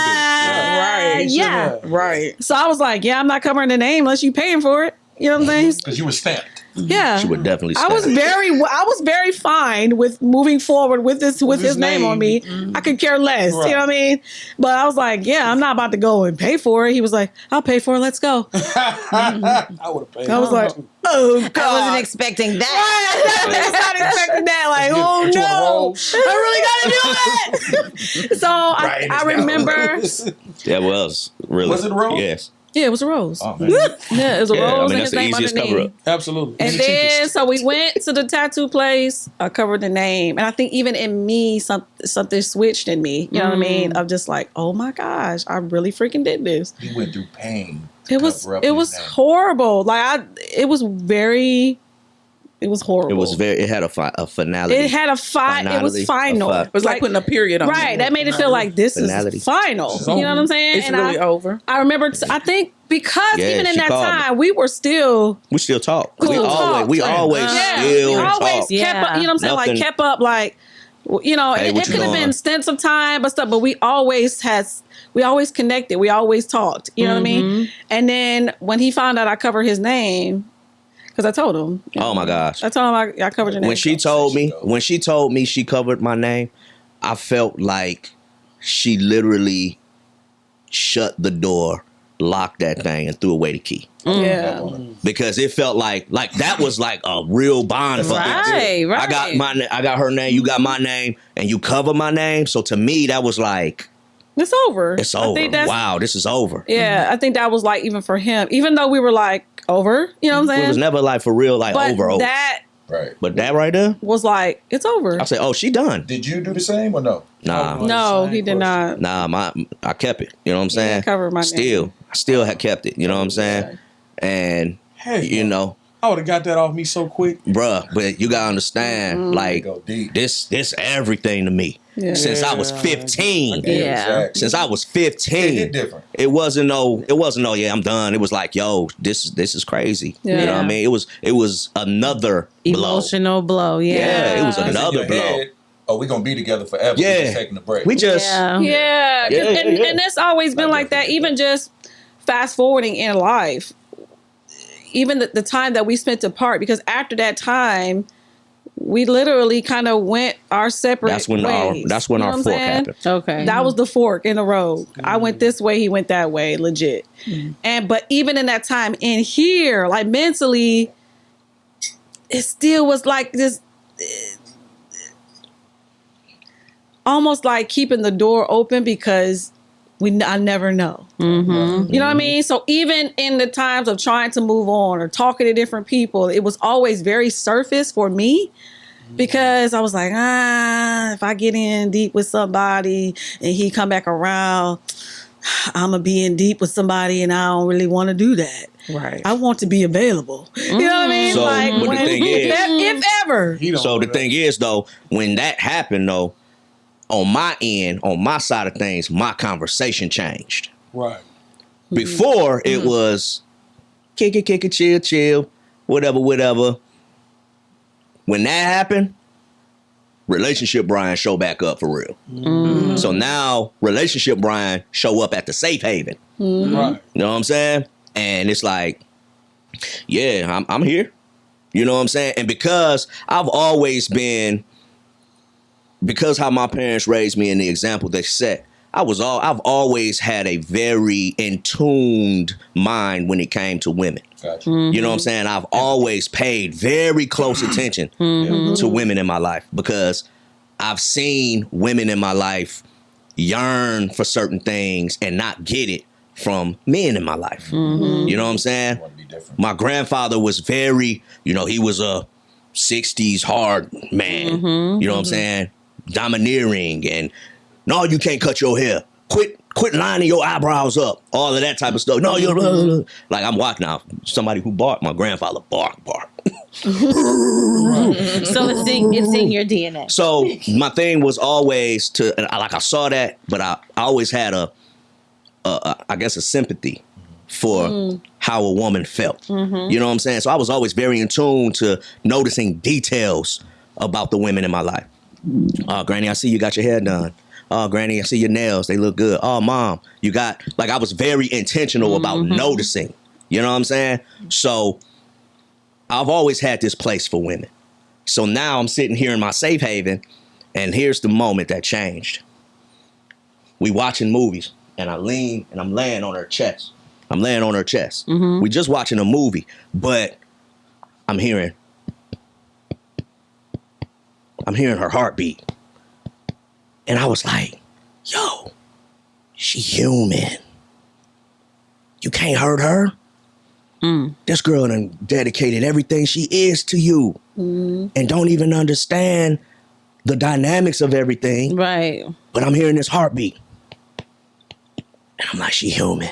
have been. Right. Right. So I was like, yeah, I'm not covering the name unless you paying for it. You know what I'm saying? Because you were stamped. Yeah, She would definitely I was very fine with moving forward with his name on me. I could care less, Right. you know what I mean? But I was like, yeah, I'm not about to go and pay for it. He was like, I'll pay for it. Let's go. I would have paid. I was like, oh God. I wasn't expecting that. I was not expecting that. Like, oh Get you a no, rose. I really gotta do that. So I remember. That was really. Was it a rose? Yes. Yeah, it was a rose. Oh, man. Yeah, it was a Yeah, rose I mean, and that's his the name easiest cover underneath. up. Absolutely. And then, so we went to the tattoo place. I covered the name. And I think even in me, something switched in me. You know what I mean? Of just like, oh my gosh, I really freaking did this. He went through pain. It was Cover up his name. horrible. Like, it was horrible. It had a finality. It had a it was final. A It was like putting a period on Right. it. That made it feel like this Finality. is final. It's You know over. what I'm saying? It's And really over. I remember, I think because Yeah, even in she that called me. time, we were still We still talk. We We still always talk. still we always talk. kept Yeah. up, you know what I'm saying? Nothing. Like kept up like, you know, Hey, it what you could have doing? been stints of time, but stuff, but we always connected. We always talked, you know what I mean? And then when he found out I covered his name, because I told him. Oh my gosh. I told him I covered your name. When she told me she covered my name, I felt like she literally shut the door, locked that thing, and threw away the key. Yeah. Because it felt like that was like a real bond for us. Right, right. I got her name, you got my name, and you cover my name. So to me, that was like, It's over. it's I over. think that's- Wow, this is over. Yeah, I think that was like even for him, even though we were like over, you know what I'm saying? It was never like for real, like but over. that Right. But that right there, was like, it's over. I said, oh, she done. Did you do the same or no? Nah. Oh, No, Same he did question. not. I kept it. You know what I'm saying? covered my name. I still had kept it. You know what I'm saying? And Hey, you know, I would have got that off me so quick. bruh, but you gotta understand, like Go deep. this everything to me. Yeah. Since I was 15. Yeah. Exactly. Since I was It 15. hit different. It wasn't no, yeah, I'm done. It was like, yo, this is crazy. You know what I Yeah. mean? It was another blow. Emotional blow. Yeah. Yeah, it was It's in another your blow. head, oh, we're gonna be together forever. Yeah. We're just taking a break. We just Yeah. Yeah, 'cause- Yeah, yeah. and it's always been like that. Even just fast forwarding in life, even the time that we spent apart. Because after that time, we literally kind of went our separate that's when ways. our You know what I'm fork saying? happened. Okay. That was the fork in the road. I went this way, he went that way, legit. But even in that time in here, like mentally, it still was like this, almost like keeping the door open because I never know. Mm-hmm. You know what I mean? So even in the times of trying to move on or talking to different people, it was always very surface for me. Because I was like, if I get in deep with somebody and he come back around, I'm going to be in deep with somebody and I don't really want to do that. Right. I want to be available. You know what I mean? So, but the thing is- if ever. He don't So know the that. thing is though, when that happened though, on my end, on my side of things, my conversation changed. Right. Before it was kick it, chill, whatever. When that happened, relationship Brian show back up for real. So now relationship Brian show up at the safe haven. Right. You know what I'm saying? And it's like, yeah, I'm here. You know what I'm saying? And because I've always been, because how my parents raised me and the example they set, I've always had a very in tuned mind when it came to women. Gotcha. You know what I'm saying? I've always paid very close attention to women in my life because I've seen women in my life yearn for certain things and not get it from men in my life. You know what I'm saying? Want to be different. My grandfather was very, he was a 60s hard man. You know what I'm saying? Domineering and no, you can't cut your hair. Quit lining your eyebrows up. All of that type of stuff. No, you're like I'm watching now. Somebody who barked, my grandfather bark. So it's in your DNA. So my thing was always to, like I saw that, but I always had I guess a sympathy for how a woman felt. You know what I'm saying? So I was always very in tune to noticing details about the women in my life. Oh, Granny, I see you got your hair done. Oh, Granny, I see your nails. They look good. Oh, Mom, you got, like I was very intentional about noticing. You know what I'm saying? So I've always had this place for women. So now I'm sitting here in my safe haven, and here's the moment that changed. We watching movies, and I lean, and I'm laying on her chest. We just watching a movie, but I'm hearing her heartbeat. And I was like, yo, she human. You can't hurt her. This girl done dedicated everything she is to you and don't even understand the dynamics of everything. Right. But I'm hearing this heartbeat. And I'm like, she human.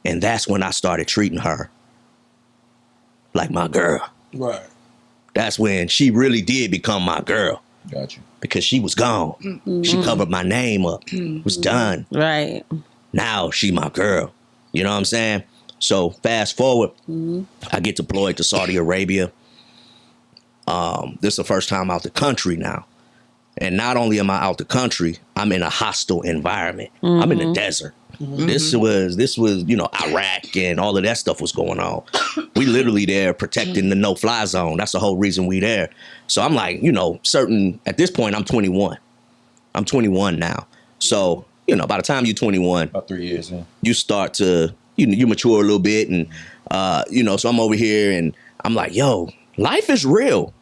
And that's when I started treating her like my girl. Right. That's when she really did become my girl. Got you. Because she was gone. She covered my name up. It was done. Right. Now she my girl. You know what I'm saying? So fast forward, I get deployed to Saudi Arabia. This is the first time out the country now. And not only am I out the country, I'm in a hostile environment. I'm in the desert. This was, you know, Iraq and all of that stuff was going on. We literally there protecting the no-fly zone. That's the whole reason we there. So I'm like, you know, at this point, I'm 21. I'm 21 now. So, you know, by the time you're 21, About 3 years, yeah. you start to, you mature a little bit. And, you know, so I'm over here and I'm like, yo, life is real.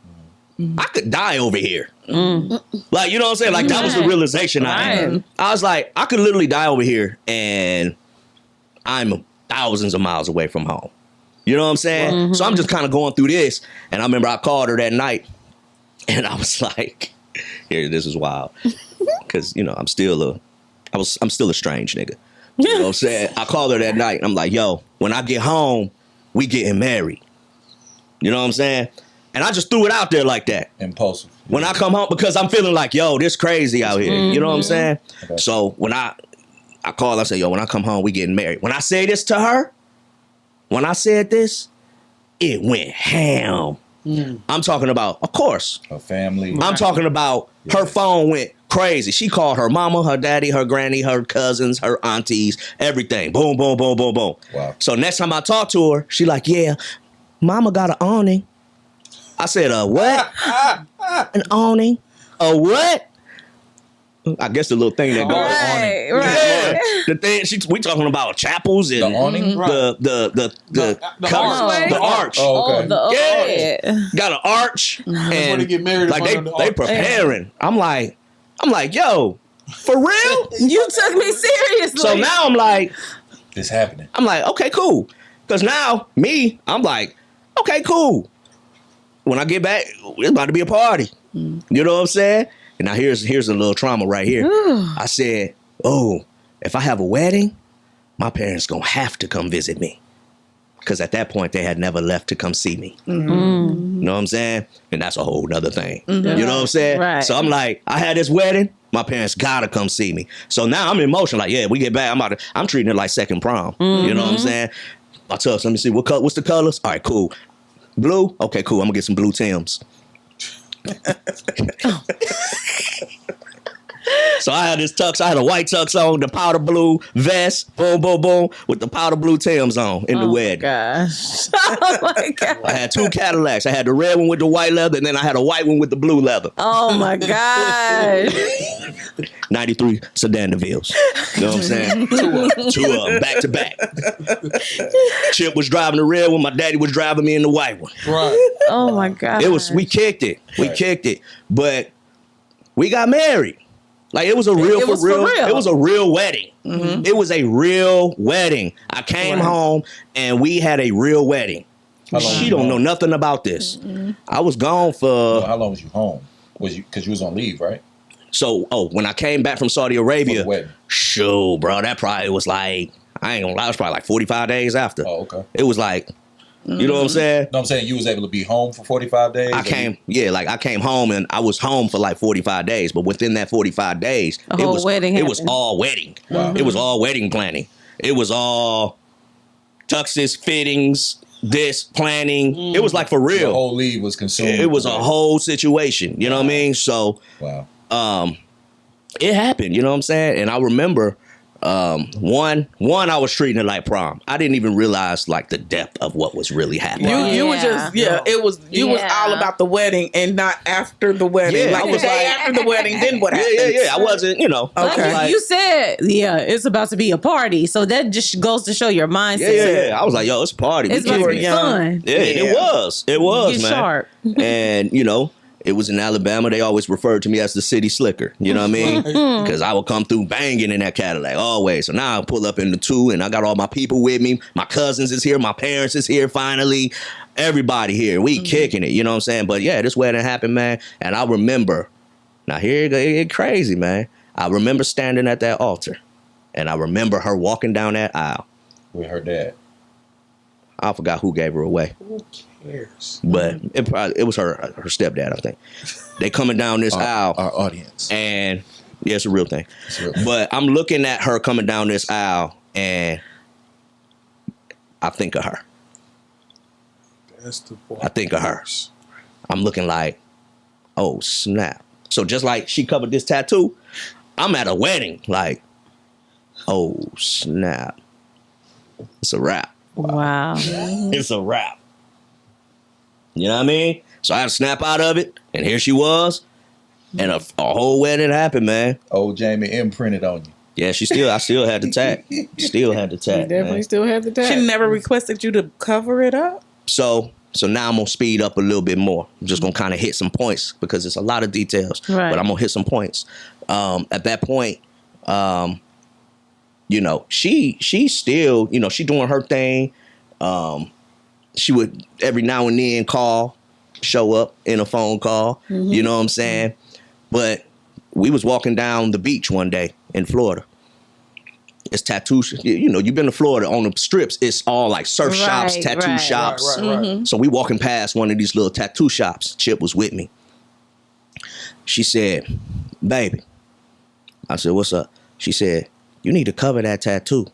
I could die over here. Like, you know what I'm saying? Like, that was the realization I had. I was like, I could literally die over here and I'm thousands of miles away from home. You know what I'm saying? So I'm just kind of going through this. And I remember I called her that night and I was like, here, this is wild. Because, you know, I'm still a strange nigga. You know what I'm saying? I called her that night and I'm like, yo, when I get home, we getting married. You know what I'm saying? And I just threw it out there like that. Impulsive. When I come home, because I'm feeling like, yo, this crazy out here. You know what I'm saying? Okay. So when I called, I said, yo, when I come home, we getting married. When I say this to her, when I said this, it went ham. I'm talking about, of course. Her family. I'm talking about her phone went crazy. She called her mama, her daddy, her granny, her cousins, her aunties, everything. Boom, boom, boom, boom, boom. Wow. So next time I talk to her, she like, yeah, mama got an awning. I said, what? An awning? A what? I guess the little thing that goes on. Right. The thing we talking about chapels and The awning? the arch. Oh, okay. Got an arch. That's when they get married. Like they preparing. I'm like, yo, for real? You took me seriously. So now I'm like, It's happening. I'm like, okay, cool. Because now I'm like, okay, cool. When I get back, it's about to be a party. You know what I'm saying? And now here's a little trauma right here. I said, oh, if I have a wedding, my parents gonna have to come visit me. Because at that point, they had never left to come see me. You know what I'm saying? And that's a whole nother thing. You know what I'm saying? Right. So I'm like, I had this wedding, my parents gotta come see me. So now I'm in motion, like, yeah, we get back, I'm treating it like second prom. You know what I'm saying? I tell us, let me see, what's the colors? All right, cool. Blue? Okay, cool. I'm gonna get some blue Tims. So I had this tux. I had a white tux on, the powder blue vest, boom, boom, boom, with the powder blue Tims on in the wedding. Gosh. Oh my God. I had two Cadillacs. I had the red one with the white leather, and then I had a white one with the blue leather. Oh my gosh. 93 Sedan DeVille's. You know what I'm saying? Two of them, back to back. Chip was driving the red one. My daddy was driving me in the white one. Right. Oh my God. We kicked it. We kicked it. But we got married. Like, it was a real, It was for real. for real. It was a real wedding. It was a real wedding. I came home and we had a real wedding. She don't know nothing about this. I was gone for... How long was you home? Was you because you was on leave, right? So, when I came back from Saudi Arabia, shoot, bro, that probably was like, I ain't gonna lie, it was probably like 45 days after. Oh, okay. It was like, you know what I'm saying? No, I'm saying you was able to be home for 45 days? I came home and I was home for like 45 days, but within that 45 days, it was all wedding. Wow. It was all wedding planning. It was all tuxes, fittings, this planning. It was like for real. The whole leave was consumed. It was a whole situation. You know what I mean? So, it happened. You know what I'm saying? And I remember, one, I was treating it like prom. I didn't even realize like the depth of what was really happening. You were just it was was all about the wedding and not after the wedding. Yeah, like the day after the wedding, then what happened? Yeah. I wasn't, Okay. Like you said, it's about to be a party, so that just goes to show your mindset. Yeah. I was like, yo, it's a party. It's about to be fun. Yeah, it was, Get man. sharp. And it was in Alabama. They always referred to me as the city slicker. You know what I mean? Because I would come through banging in that Cadillac always. So now I pull up in the 2 and I got all my people with me. My cousins is here. My parents is here finally. Everybody here. We kicking it. You know what I'm saying? But yeah, this wedding happened, man. And I remember, now here it get crazy, man. I remember standing at that altar. And I remember her walking down that aisle. With her dad. I forgot who gave her away. Who cares? But it was her stepdad, I think. They coming down this aisle. Our audience. And yeah, it's a real thing. It's real. But I'm looking at her coming down this aisle and I think of her. That's the part. I think of her. I'm looking like, oh snap. So just like she covered this tattoo, I'm at a wedding. Like, oh snap. It's a wrap. Wow. It's a wrap. You know what I mean? So I had to snap out of it, and here she was, and a whole wedding happened, man. Old Jamie imprinted on you. Yeah, I still had the tag. Still had the tag. Definitely still have the tag. She never requested you to cover it up? So now I'm gonna speed up a little bit more. I'm just gonna kind of hit some points because it's a lot of details, right. but I'm gonna hit some points. At that point, she still, she doing her thing. She would every now and then show up in a phone call. You know what I'm saying? But we was walking down the beach one day in Florida. It's tattoos. You've been to Florida on the strips. It's all like surf shops, tattoo shops. Right. So we walking past one of these little tattoo shops. Chip was with me. She said, baby. I said, what's up? She said, you need to cover that tattoo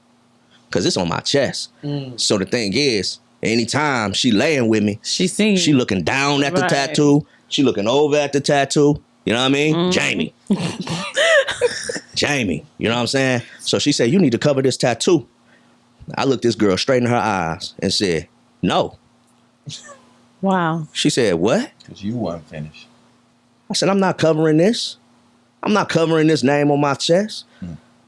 because it's on my chest. So the thing is, anytime she laying with me, she looking down at the tattoo. She looking over at the tattoo. You know what I mean? Jamie. Jamie. You know what I'm saying? So she said, you need to cover this tattoo. I looked this girl straight in her eyes and said, no. Wow. She said, what? Because you weren't finished. I said, I'm not covering this. I'm not covering this name on my chest.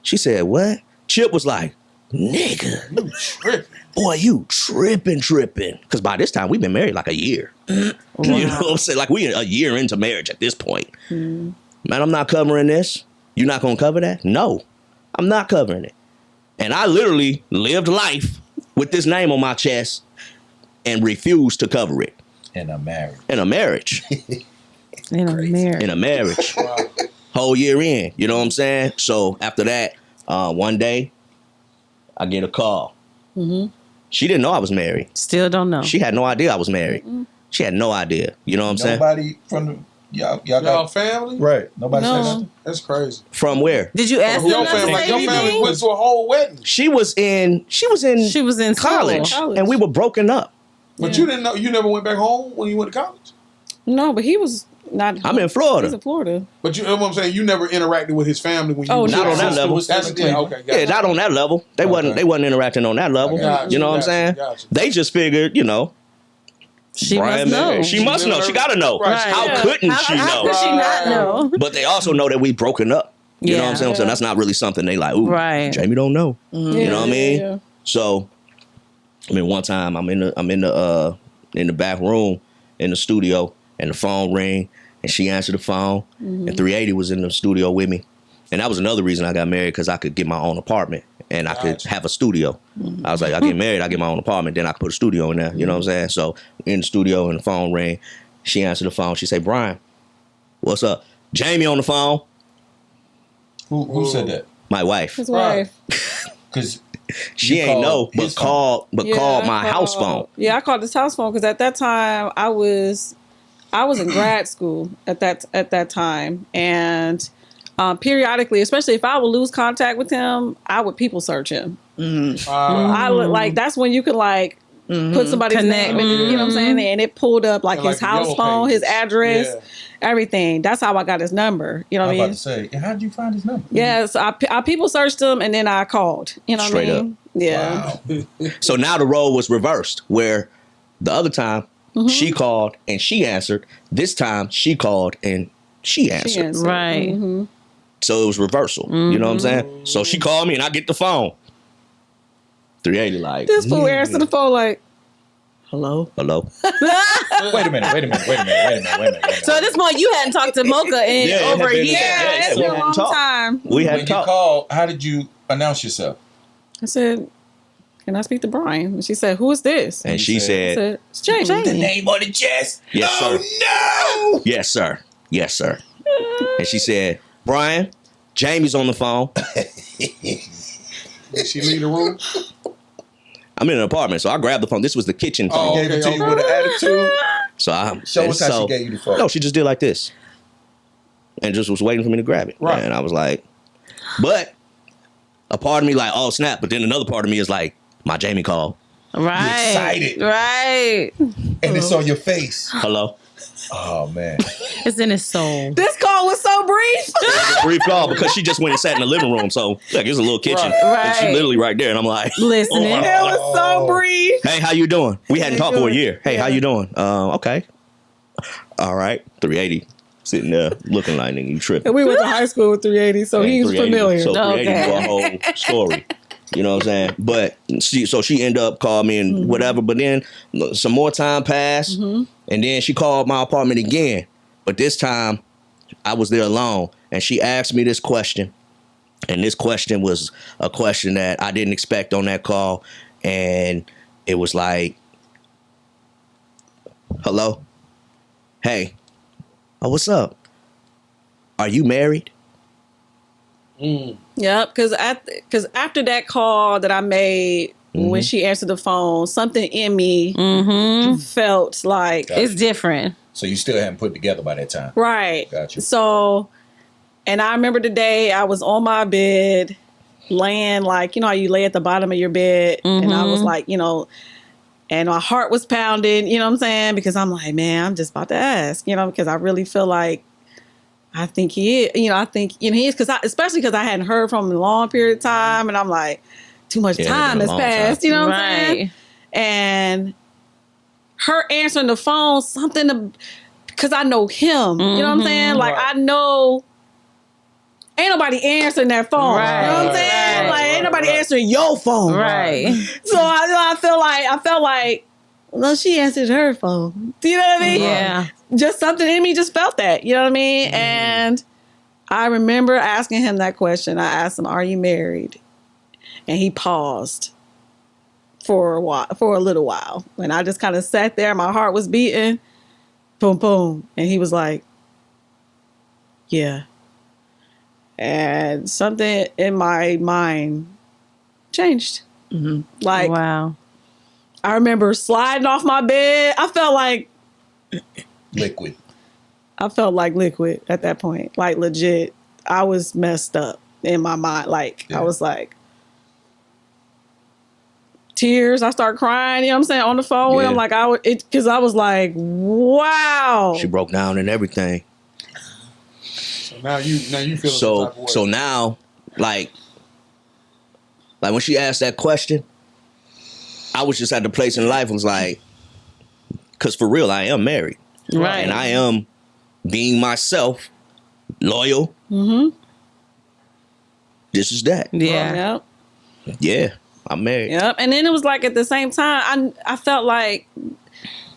She said, what? Chip was like, nigga. You tripping. Boy, you tripping. Because by this time, we've been married like a year. You know what I'm saying? Like we a year into marriage at this point. Man, I'm not covering this. You not going to cover that? No, I'm not covering it. And I literally lived life with this name on my chest and refused to cover it. In a marriage. In a marriage. Wow. Whole year in. You know what I'm saying? So after that, one day, I get a call. She didn't know I was married. Still don't know. She had no idea I was married. She had no idea. You know what I'm saying? Nobody from the y'all got family? right. Nobody said No. nothing. That's crazy. From where? Did you ask them Your not to family, say your family anything? went to a whole wedding, She was in college, school. and we were broken up. but you didn't know. You never went back home when you went to college. No, but he was not. I'm in Florida. He's in Florida. But you know what I'm saying. You never interacted with his family when you. Oh, was not your on that sister level. was- That's Yeah, okay. Yeah, not on that level. They wasn't interacting on that level. Gotcha, You know what I'm gotcha, saying? gotcha. They just figured, She Brian must know. married. She must know. She gotta know. Right. How Yeah. couldn't she How know? could she not know? But they also know that we broken up. You know what I'm saying? So Yeah. that's not really something they like, ooh, Right. Jamie don't know. You know what I mean? Yeah. So, I mean, one time I'm in the back room in the studio, and the phone ring, and she answered the phone, and 380 was in the studio with me, And that was another reason I got married, because I could get my own apartment and I could have a studio. I was like, I get married, I get my own apartment, then I could put a studio in there. You know what I'm saying? So in the studio, and the phone rang. She answered the phone. She said, Brian, what's up? Jamie on the phone. Who said that? My wife. His wife. Because she ain't know, but called my house phone. Yeah, I called his house phone because at that time I was in grad school at that time, and periodically, especially if I would lose contact with him, I would people search him. I would, like, that's when you could like put somebody's name in, you know what I'm saying, and it pulled up like his house phone, his address, everything. That's how I got his number. You know what I mean? I was about to say, how did you find his number? Yes, I people searched him, and then I called. You know Straight what I mean? up. Yeah. Wow. So now the role was reversed, where the other time she called and she answered. This time she called and she answered. Right. So it was reversal. You know what I'm saying? So she called me and I get the phone. 380 like. This fool answered the phone like, hello? Hello? Wait a minute. So at this point, you hadn't talked to Mocha in Yeah, it over had a been- year. yeah, It's we been a hadn't long talked. time. We had When you talked. called, how did you announce yourself? I said, can I speak to Brian? And she said, who is this? And she I said, said, it's Jamie. The name on the chest. Yes, sir. Oh, Yes, sir. Yes, sir. And she said, Brian, Jamie's on the phone. Did she leave the room? I'm in an apartment, so I grabbed the phone. This was the kitchen no. phone. Gave it to you with an attitude. So I Show and us how so- she gave you the phone. No, she just did like this. And just was waiting for me to grab it. Right. And I was like, but a part of me like, oh snap. But then another part of me is like, my Jamie called. Right. excited. Right. And it's on your face. Hello? Oh, man. It's in his soul. This call was so brief. Brief call because she just went and sat in the living room. So like it's a little kitchen. And she Right. literally right there. And I'm like, Listening. It was so brief. hey, how you doing? We hadn't talked for a year. Hey, how you doing? Okay. All right. 380. Sitting there looking like nigga, you tripping. And we went to high school with 380, so he was 380. familiar. So 380 Okay. for a whole story. You know what I'm saying? But she ended up calling me and whatever. But then some more time passed. And then she called my apartment again. But this time I was there alone. And she asked me this question. And this question was a question that I didn't expect on that call. And it was like, hello? Hey. Oh, what's up? Are you married? Yep, because after that call that I made when she answered the phone, something in me felt like It's different. So you still haven't put it together by that time. right. Gotcha. So, and I remember the day I was on my bed, laying like, you know how you lay at the bottom of your bed, and I was like, you know, and my heart was pounding, you know what I'm saying? Because I'm like, man, I'm just about to ask, you know, because I really feel like I think he is, you know, he is, especially because I hadn't heard from him in a long period of time, and I'm like, too much Yeah, time it's has been a long passed, time. you know what I'm saying? Right. And her answering the phone, because I know him, you know what I'm saying? Like, I know ain't nobody answering that phone, you know what I'm saying? Like, ain't nobody answering your phone. Right. So I felt like, well, she answered her phone. Do you know what I mean? Yeah. Just something in me just felt that. You know what I mean? And I remember asking him that question. I asked him, "Are you married?" And he paused for a little while. And I just kind of sat there. My heart was beating. Boom, boom. And he was like, yeah. And something in my mind changed. Like, Wow. I remember sliding off my bed. I felt like Liquid. liquid at that point. Like, legit. I was messed up in my mind. Like, I was like, tears. I start crying, you know what I'm saying, on the phone with him. Like, because I was like, wow. She broke down and everything. So now you feel some type of way. So now, like when she asked that question, I was just at the place in life and was like, because for real, I am married. Right. And I am being myself, loyal. This is that. Yeah. Yep. Yeah, I'm married. Yep. And then it was like at the same time, I felt like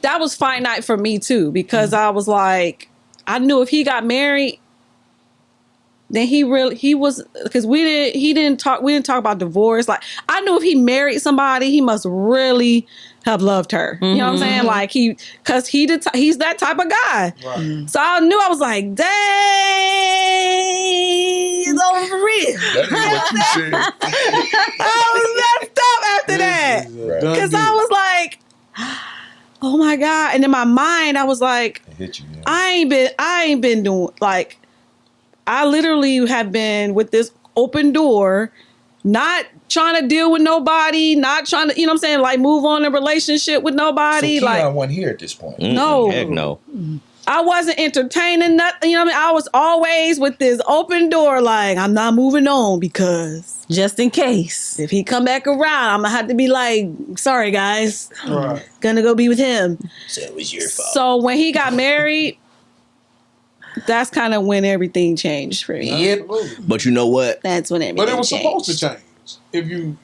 that was finite for me too, because I was like, I knew if he got married, then he was, because we didn't talk about divorce. Like, I knew if he married somebody, he must really have loved her. You know what I'm saying? Like, because he's that type of guy. Right. So I knew, I was like, dang, it's over for real. That is what you said. I was messed up after that. Because I was like, oh my God. And in my mind, I was like, It hit you, yeah. I ain't been doing, like, I literally have been with this open door, not trying to deal with nobody, not trying to, you know what I'm saying, like, move on in a relationship with nobody. So Keon wasn't here at this point. No. Heck no. I wasn't entertaining nothing, you know what I mean? I was always with this open door, like, I'm not moving on because Just in case. if he come back around, I'm gonna have to be like, sorry guys, Right. gonna go be with him. So it was your fault. So when he got married, that's kind of when everything changed for me. Yep. Absolutely. But you know what? That's when everything But it was changed. supposed to change. If you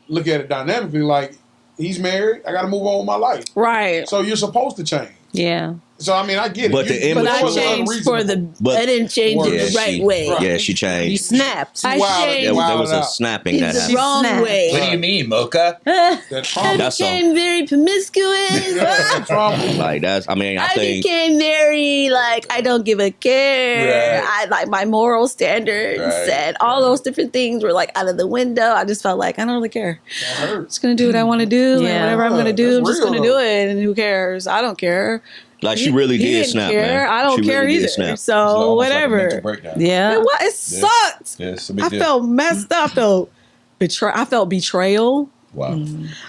look at it dynamically, like, he's married, I got to move on with my life. Right. So you're supposed to change. Yeah. So, I mean, I get it. But the But immature- I wasn't changed for the, unreasonable. I didn't change it Yeah, the right she- way. Right. Yeah, she You changed. snapped. I Wow. changed There Wow. was a out. snapping that the happened. wrong Snap. way. What do you mean, Mocha? That I trauma. That's became very promiscuous. Yeah, trauma. Like that's. I mean, I I think. became very, like, I don't give a care. Right. I like my moral standards Right. and all those different things were like out of the window. I just felt like I don't really care. That hurts. Just gonna do what I want to do, Yeah. and whatever I'm gonna do, That's I'm just real, gonna though. do it. And who cares? I don't care. Like she really He did didn't snap, care. man. I don't She care really did either. snap. It's So almost like a mental whatever. breakdown. Yeah. It sucked. Yeah, it's a big I deal. felt messed up. I felt betrayal. Wow.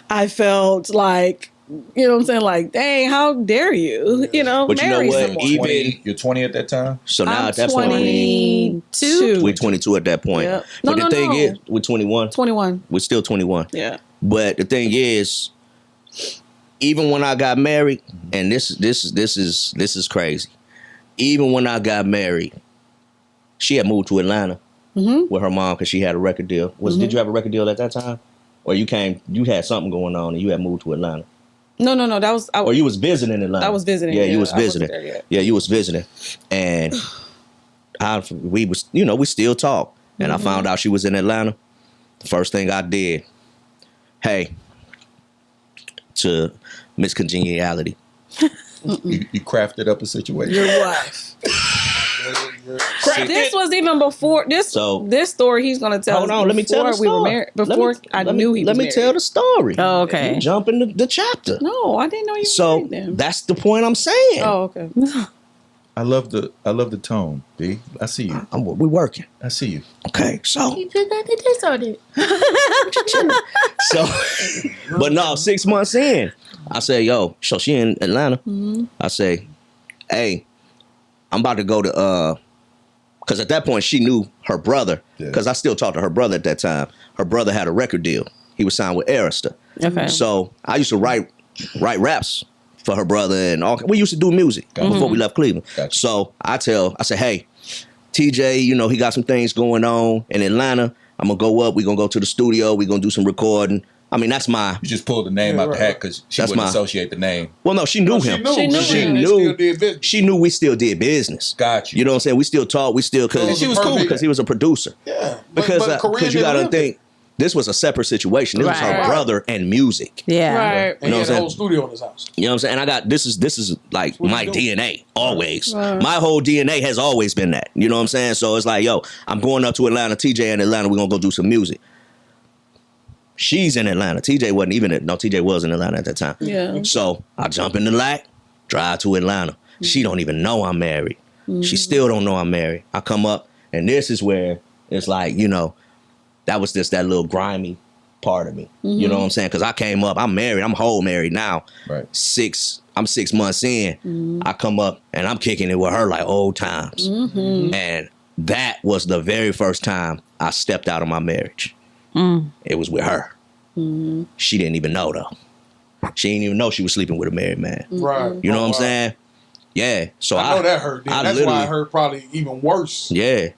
I felt like, you know what I'm saying? Like, dang, how dare you? You know, But you know marry what? someone. Even You're 20 at that time? so now I'm at that point, 22. we're 22 at that point. Yep. But No, the thing no. is, we're 21. 21. We're still 21. Yeah. But the thing is, even when I got married, and this is crazy. Even when I got married, she had moved to Atlanta with her mom because she had a record deal. Did you have a record deal at that time, or you had something going on and you had moved to Atlanta, No. That was. or you was visiting Atlanta? I was visiting. Yeah, you was I wasn't visiting. there yet. Yeah, you was visiting, and we was, we still talk. And I found out she was in Atlanta. The first thing I did, hey, to Miss Congeniality. You crafted up a situation. Your wife. This was even before this. So- this story he's gonna tell. Hold us on, let me tell the before we were story. married. Before I knew he was Let me married. tell the story. Oh, okay. You jump in the chapter. No, I didn't know you. So were married then. that's the point I'm saying. Oh, okay. I love the tone, B. I see you. We working. I see you. Okay, so You put that this on it. so, but no, 6 months in, I say, yo, so she in Atlanta. I say, hey, I'm about to go to because at that point she knew her brother, because I still talked to her brother at that time. Her brother had a record deal. He was signed with Arista. Okay. So I used to write raps for her brother, and all. We used to do music before we left Cleveland. Gotcha. So I say, hey, TJ, he got some things going on in Atlanta. I'm gonna go up. We're gonna go to the studio. We're gonna do some recording. I mean, that's my. You just pulled the name Yeah, out the right, hat because she That's wouldn't my- associate the name. Well, no, she knew him. She knew. She They knew. still did business. She knew we still did business. Got you. You know what I'm saying? We still talk. We still And because she was cool because he was a producer. Yeah. Because Korin you got to didn't live think this was a separate situation. This was her Right. brother and music. Yeah. Right. And You know he what had I'm a whole saying? studio in his house. You know what I'm saying? And I got this is like what my you doing. DNA always. Right. My whole DNA has always been that. You know what I'm saying? So it's like, yo, I'm going up to Atlanta. TJ in Atlanta. We're gonna go do some music. She's in Atlanta. TJ wasn't even no. TJ was in Atlanta at that time. Yeah. So I jump in the lack, drive to Atlanta. She don't even know I'm married. She still don't know I'm married. I come up, and this is where it's like, that was just that little grimy part of me. You know what I'm saying? Because I came up, I'm married, I'm whole married now. Right. I'm 6 months in. I come up and I'm kicking it with her like old times. And that was the very first time I stepped out of my marriage. It was with her. She didn't even know though. She didn't even know she was sleeping with a married man. Right. You know Oh, what I'm wow. saying? Yeah. So I know that hurt. Then. I That's why literally- I hurt probably even worse. Yeah.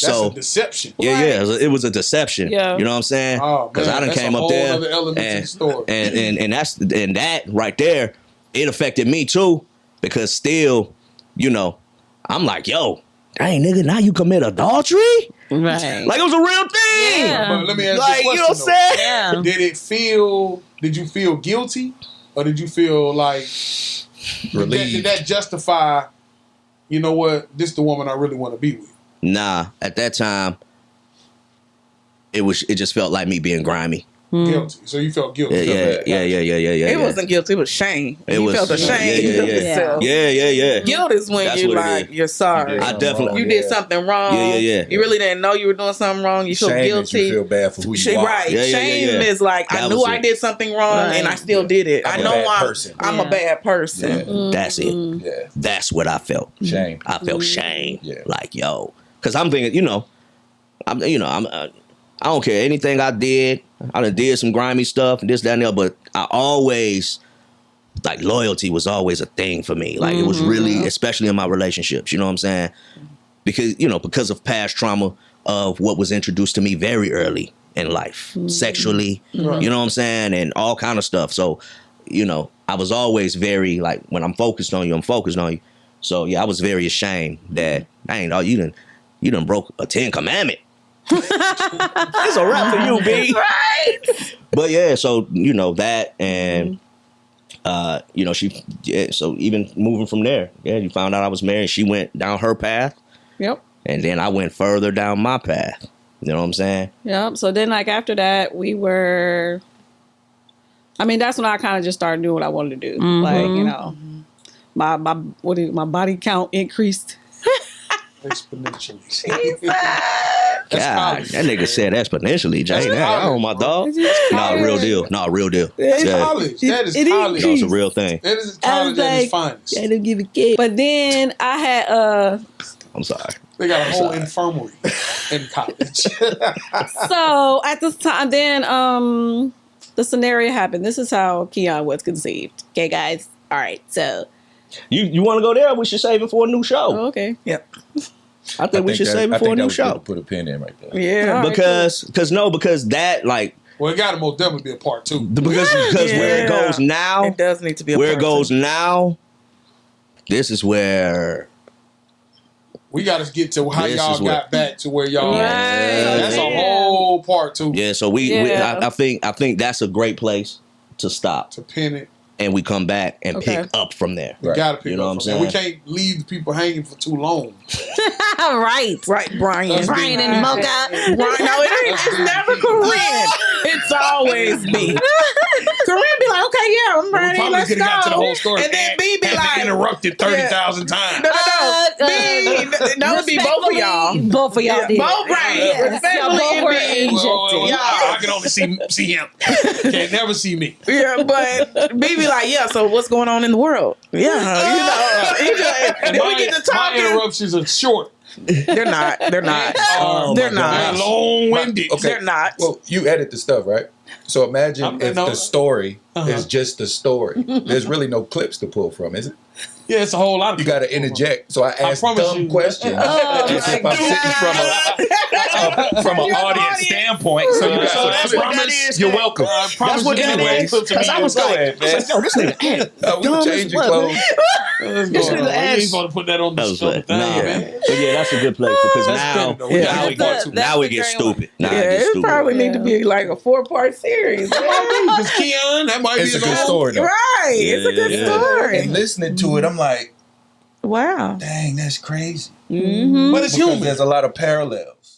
That's So a deception. yeah, it was a deception. Yeah. You know what I'm saying? Oh, Because man, I done that's came a up whole there, other element to the story. and that right there, it affected me too. Because still, I'm like, yo, dang, nigga, now you commit adultery? Right. Like, it was a real thing. Yeah. But let me ask Like, you a you know what question. I'm Yeah. Did you feel guilty? Or did you feel like, Relieved. did that justify, you know what, this the woman I really want to be with? Nah, at that time, it just felt like me being grimy. Guilty. So you felt guilty. Yeah. It wasn't guilt. It was shame. You felt ashamed of yourself. Yeah. Guilt is when That's you what it like, is. you're sorry. I definitely. You did something wrong. Yeah. You really didn't know you were doing something wrong. You feel Shame is guilty. you feel bad for who you are. Right. Yeah. Shame is like, I That knew was I it. did something wrong and I still did it. I'm I a know bad person. I'm a bad person. Yeah. That's it. Yeah. That's what I felt. Shame. I felt shame. Yeah. Like, yo, because I'm thinking, I don't care anything I did. I done did some grimy stuff and this, that, and the other, but I always, like, loyalty was always a thing for me. Like, it was really, especially in my relationships, you know what I'm saying? Because of past trauma of what was introduced to me very early in life, sexually, you know what I'm saying? And all kind of stuff. So, I was always very, like, when I'm focused on you, I'm focused on you. So, yeah, I was very ashamed that, you done broke a 10 commandment. It's a wrap for you, B. Right. But yeah, so that, and so even moving from there, you found out I was married. She went down her path. Yep. And then I went further down my path. You know what I'm saying? Yep. So then, like, after that, that's when I kind of just started doing what I wanted to do. Like, my body count increased. Exponentially. God, that nigga said exponentially, Jay. Oh, my dog. Nah, real deal. It's college. That is college. No, it's a real thing. That is college at its finest. I don't give a kid. But then I had I'm sorry. They got a whole infirmary in college. so at this time, then the scenario happened. This is how Keon was conceived. Okay, guys. All right. So you want to go there? We should save it for a new show. oh, okay. Yep. I think we should save it for a new show. Put a pin in right there. Yeah. All right, Because that, like, Well, it got to most definitely be a part 2. because where it goes now, It does need to be a where it part goes two. now, this is where We got to get to how This y'all is what- got back to where y'all. Right. That's a Yeah. whole part 2 yeah. So Yeah. I think that's a great place to stop, to pin it. and we come back and Okay. pick up from there. We got to pick You know up what from I'm there. We saying? can't leave the people hanging for too long. Right. Right, Brian. That's Brian and Mocha. Brian, no, it's never Korin. It's always me. Korin be like, okay, yeah, I'm We ready. probably Let's could have got to the go. whole story. And then B be and like, interrupted 30,000 times. no. That would be both of y'all. Both of y'all Yeah, did. both right. Yes. Respectfully, Y'all both were it'd be- injected. Yeah. I can only see him. Can't never see me. Yeah, but B be like, yeah, so what's going on in the world? Yeah, then we get to My talking. interruptions are short. They're not. Oh, They're my not. They're long-winded. Okay. They're not. Well, you edit the stuff, right? So imagine if the story is just the story. There's really no clips to pull from, is it? Yeah, it's a whole lot of You got to interject. So I ask promise dumb you. questions. As if I'm sitting from an audience standpoint. So you got So that's what that promise. is, You're man. welcome. I promise what you that anyway. is. Because I was like, yo, this nigga, We changing clothes. Let's This go. nigga You asked- ain't gonna put that on the that was show. fun. Nah, but yeah, that's a good place because That's now, good, though. We now got it part gets two. now it That's gets the great stupid. Now Yeah, it gets it stupid. probably need to be like a 4-part series. Because Keon, that might It's be a good his own. story, though. Right. It's a good Yeah. story. And listening to it, I'm like, Wow. dang, that's crazy. But it's Because human. there's a lot of parallels.